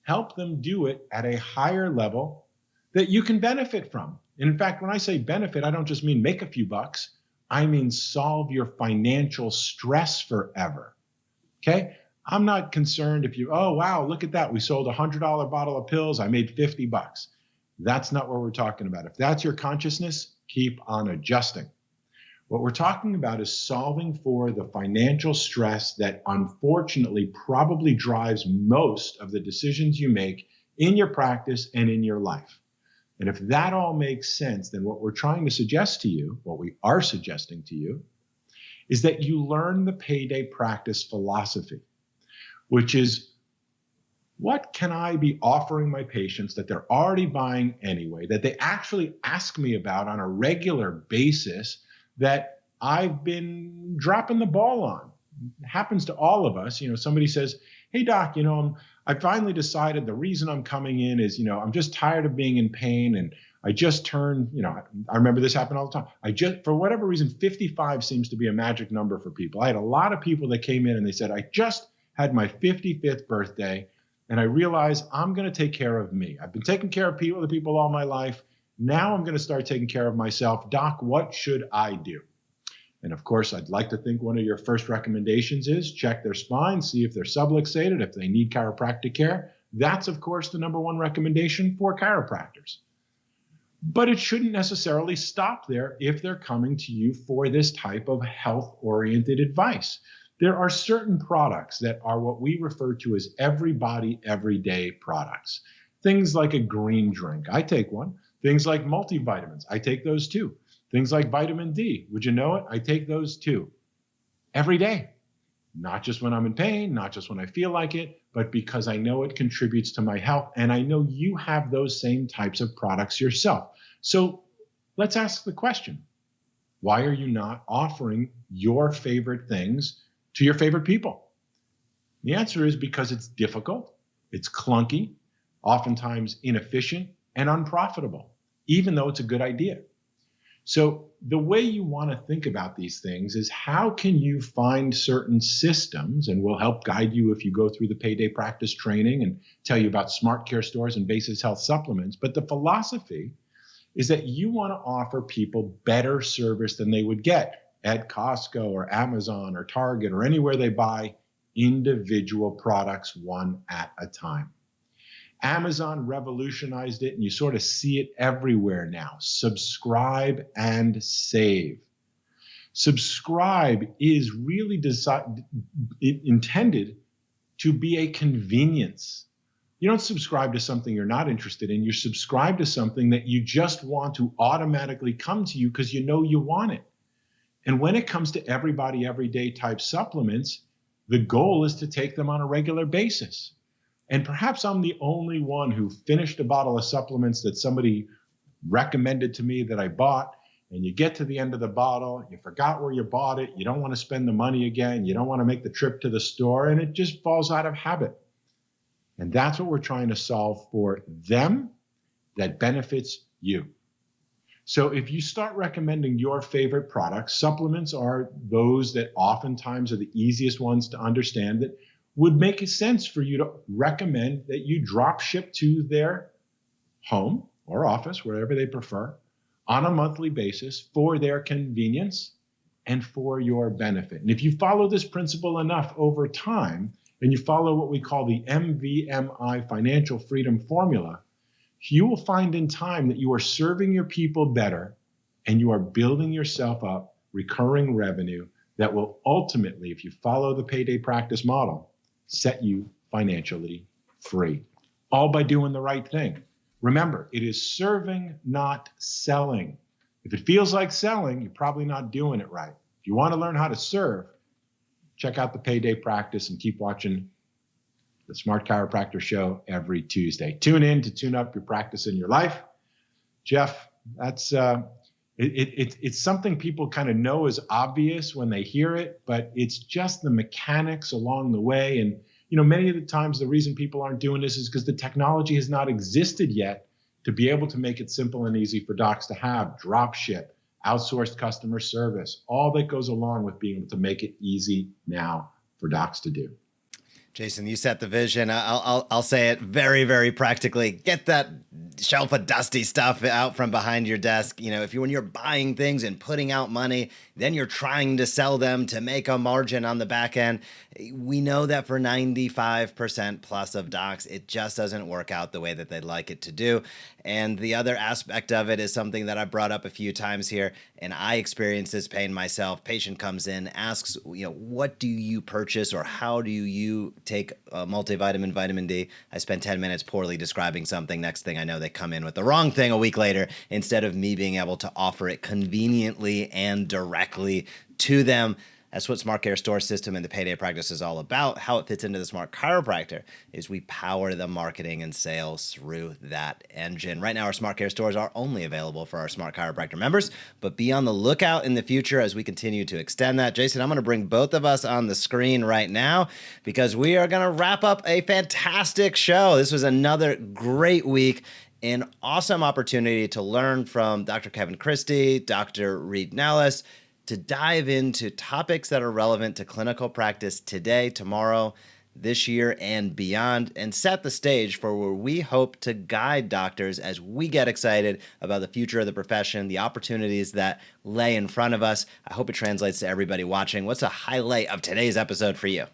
help them do it at a higher level that you can benefit from. And in fact, when I say benefit, I don't just mean make a few bucks. I mean solve your financial stress forever. Okay? I'm not concerned if you, oh, wow, look at that. We sold a $100 bottle of pills. I made $50. That's not what we're talking about. If that's your consciousness, keep on adjusting. What we're talking about is solving for the financial stress that unfortunately probably drives most of the decisions you make in your practice and in your life. And if that all makes sense, then what we're trying to suggest to you, what we are suggesting to you, is that you learn the Payday Practice philosophy, which is what can I be offering my patients that they're already buying anyway, that they actually ask me about on a regular basis that I've been dropping the ball on. It happens to all of us. Somebody says, hey, doc, I finally decided the reason I'm coming in is, I'm just tired of being in pain and I just turned, I remember this happened all the time. For whatever reason, 55 seems to be a magic number for people. I had a lot of people that came in and they said, I just had my 55th birthday and I realized I'm going to take care of me. I've been taking care of other people all my life. Now I'm going to start taking care of myself. Doc, what should I do? And of course, I'd like to think one of your first recommendations is check their spine, see if they're subluxated, if they need chiropractic care. That's, of course, the number one recommendation for chiropractors. But it shouldn't necessarily stop there if they're coming to you for this type of health-oriented advice. There are certain products that are what we refer to as everybody, everyday products. Things like a green drink. I take one. Things like multivitamins. I take those too. Things like vitamin D. Would you know it? I take those too. Every day. Not just when I'm in pain, not just when I feel like it, but because I know it contributes to my health. And I know you have those same types of products yourself. So let's ask the question, why are you not offering your favorite things to your favorite people? The answer is because it's difficult, it's clunky, oftentimes inefficient and unprofitable, even though it's a good idea. So the way you want to think about these things is how can you find certain systems, and we'll help guide you if you go through the payday practice training and tell you about smart care stores and Basis Health supplements. But the philosophy is that you want to offer people better service than they would get at Costco or Amazon or Target or anywhere they buy individual products one at a time. Amazon revolutionized it, and you sort of see it everywhere now. Subscribe and save. Subscribe is really intended to be a convenience. You don't subscribe to something you're not interested in. You subscribe to something that you just want to automatically come to you because you know you want it. And when it comes to everybody, everyday type supplements, the goal is to take them on a regular basis. And perhaps I'm the only one who finished a bottle of supplements that somebody recommended to me that I bought, and you get to the end of the bottle, you forgot where you bought it, you don't want to spend the money again, you don't want to make the trip to the store, and it just falls out of habit. And that's what we're trying to solve for them that benefits you. So if you start recommending your favorite products, supplements are those that oftentimes are the easiest ones to understand, that would make sense for you to recommend that you drop ship to their home or office, wherever they prefer, on a monthly basis for their convenience and for your benefit. And if you follow this principle enough over time, and you follow what we call the MVMI financial freedom formula, you will find in time that you are serving your people better and you are building yourself up recurring revenue that will ultimately, if you follow the payday practice model, set you financially free, all by doing the right thing. Remember, it is serving, not selling. If it feels like selling, you're probably not doing it right. If you want to learn how to serve, check out the payday practice and keep watching the Smart Chiropractor show every Tuesday. Tune in to tune up your practice in your life. Jeff, that's it's something people kind of know is obvious when they hear it, but it's just the mechanics along the way. And many of the times the reason people aren't doing this is because the technology has not existed yet to be able to make it simple and easy for docs to have drop ship, outsourced customer service, all that goes along with being able to make it easy now for docs to do. Jason, you set the vision. I'll say it very, very practically. Get that shelf of dusty stuff out from behind your desk. When you're buying things and putting out money, then you're trying to sell them to make a margin on the back end. We know that for 95% plus of docs, it just doesn't work out the way that they'd like it to do. And the other aspect of it is something that I brought up a few times here, and I experienced this pain myself. Patient comes in, asks, what do you purchase or how do you take a multivitamin, vitamin D? I spend 10 minutes poorly describing something. Next thing I know, they come in with the wrong thing a week later, instead of me being able to offer it conveniently and directly to them. That's what Smart Care Store System and the Payday Practice is all about. How it fits into the Smart Chiropractor is we power the marketing and sales through that engine. Right now, our Smart Care Stores are only available for our Smart Chiropractor members, but be on the lookout in the future as we continue to extend that. Jason, I'm going to bring both of us on the screen right now because we are going to wrap up a fantastic show. This was another great week an awesome opportunity to learn from Dr. Kevin Christie, Dr. Reid Nelles, to dive into topics that are relevant to clinical practice today, tomorrow, this year, and beyond, and set the stage for where we hope to guide doctors as we get excited about the future of the profession, the opportunities that lay in front of us. I hope it translates to everybody watching. What's a highlight of today's episode for you?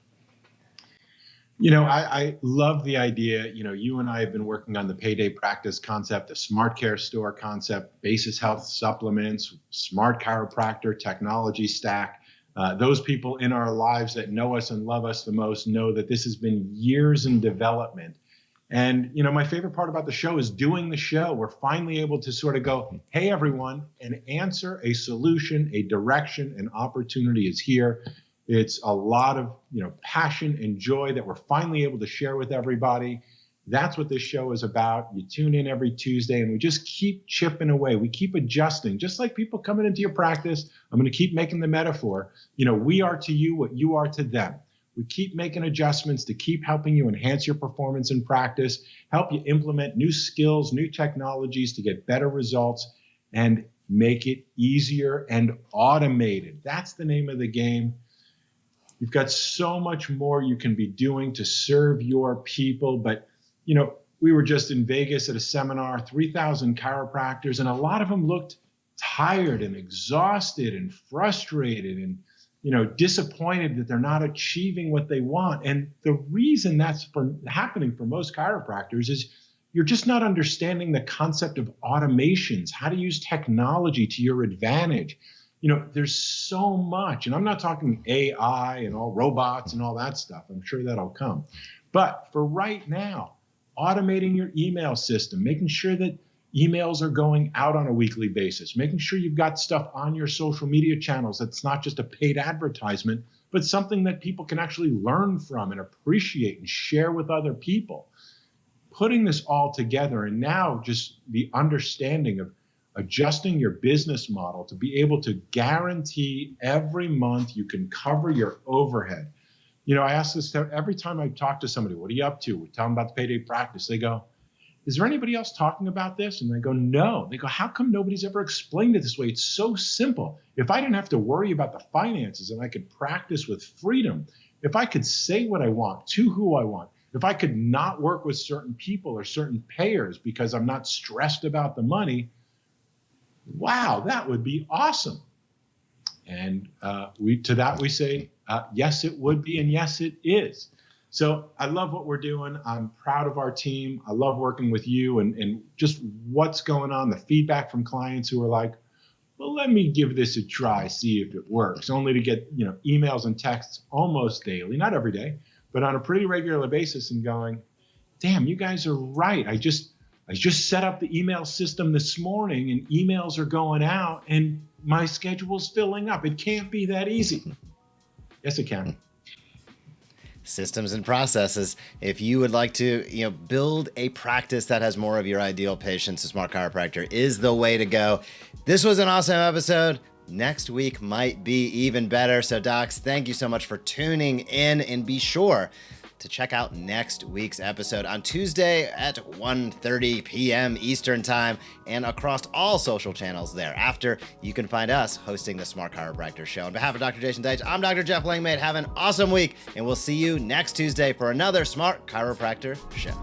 I love the idea. You and I have been working on the payday practice concept, the smart care store concept, basis health supplements, smart chiropractor, technology stack. Those people in our lives that know us and love us the most know that this has been years in development. And, my favorite part about the show is doing the show. We're finally able to sort of go, hey, everyone, an answer, a solution, a direction, an opportunity is here. It's a lot of, passion and joy that we're finally able to share with everybody. That's what this show is about. You tune in every Tuesday and we just keep chipping away. We keep adjusting, just like people coming into your practice. I'm going to keep making the metaphor. We are to you what you are to them. We keep making adjustments to keep helping you enhance your performance in practice, help you implement new skills, new technologies to get better results, and make it easier and automated. That's the name of the game. You've got so much more you can be doing to serve your people. But, we were just in Vegas at a seminar, 3,000 chiropractors, and a lot of them looked tired and exhausted and frustrated and, disappointed that they're not achieving what they want. And the reason that's happening for most chiropractors is you're just not understanding the concept of automations, how to use technology to your advantage. There's so much, and I'm not talking AI and all robots and all that stuff. I'm sure that'll come. But for right now, automating your email system, making sure that emails are going out on a weekly basis, making sure you've got stuff on your social media channels that's not just a paid advertisement, but something that people can actually learn from and appreciate and share with other people. Putting this all together, and now just the understanding of adjusting your business model to be able to guarantee every month you can cover your overhead. I ask this every time I talk to somebody, what are you up to? We tell them about the payday practice. They go, is there anybody else talking about this? And I go, no. They go, how come nobody's ever explained it this way? It's so simple. If I didn't have to worry about the finances and I could practice with freedom, if I could say what I want to who I want, if I could not work with certain people or certain payers because I'm not stressed about the money, wow, that would be awesome. And we say, yes, it would be, and yes, it is. So I love what we're doing. I'm proud of our team. I love working with you and just what's going on, the feedback from clients who are like, well, let me give this a try, see if it works, only to get emails and texts almost daily, not every day, but on a pretty regular basis and going, damn, you guys are right. I just set up the email system this morning and emails are going out and my schedule's filling up. It can't be that easy. Yes, it can. Systems and processes. If you would like to, build a practice that has more of your ideal patients, a Smart Chiropractor is the way to go. This was an awesome episode. Next week might be even better. So docs, thank you so much for tuning in, and be sure to check out next week's episode on Tuesday at 1:30 p.m. Eastern Time and across all social channels thereafter. You can find us hosting the Smart Chiropractor Show. On behalf of Dr. Jason Deitch, I'm Dr. Jeff Langmaid. Have an awesome week, and we'll see you next Tuesday for another Smart Chiropractor Show.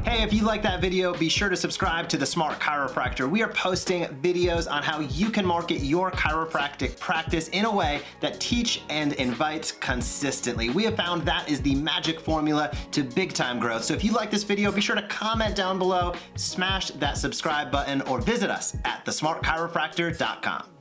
Hey, if you like that video, be sure to subscribe to the Smart Chiropractor. We are posting videos on how you can market your chiropractic practice in a way that teach and invites consistently. We have found that is the magic formula to big time growth. So if you like this video, be sure to comment down below, smash that subscribe button, or visit us at thesmartchiropractor.com.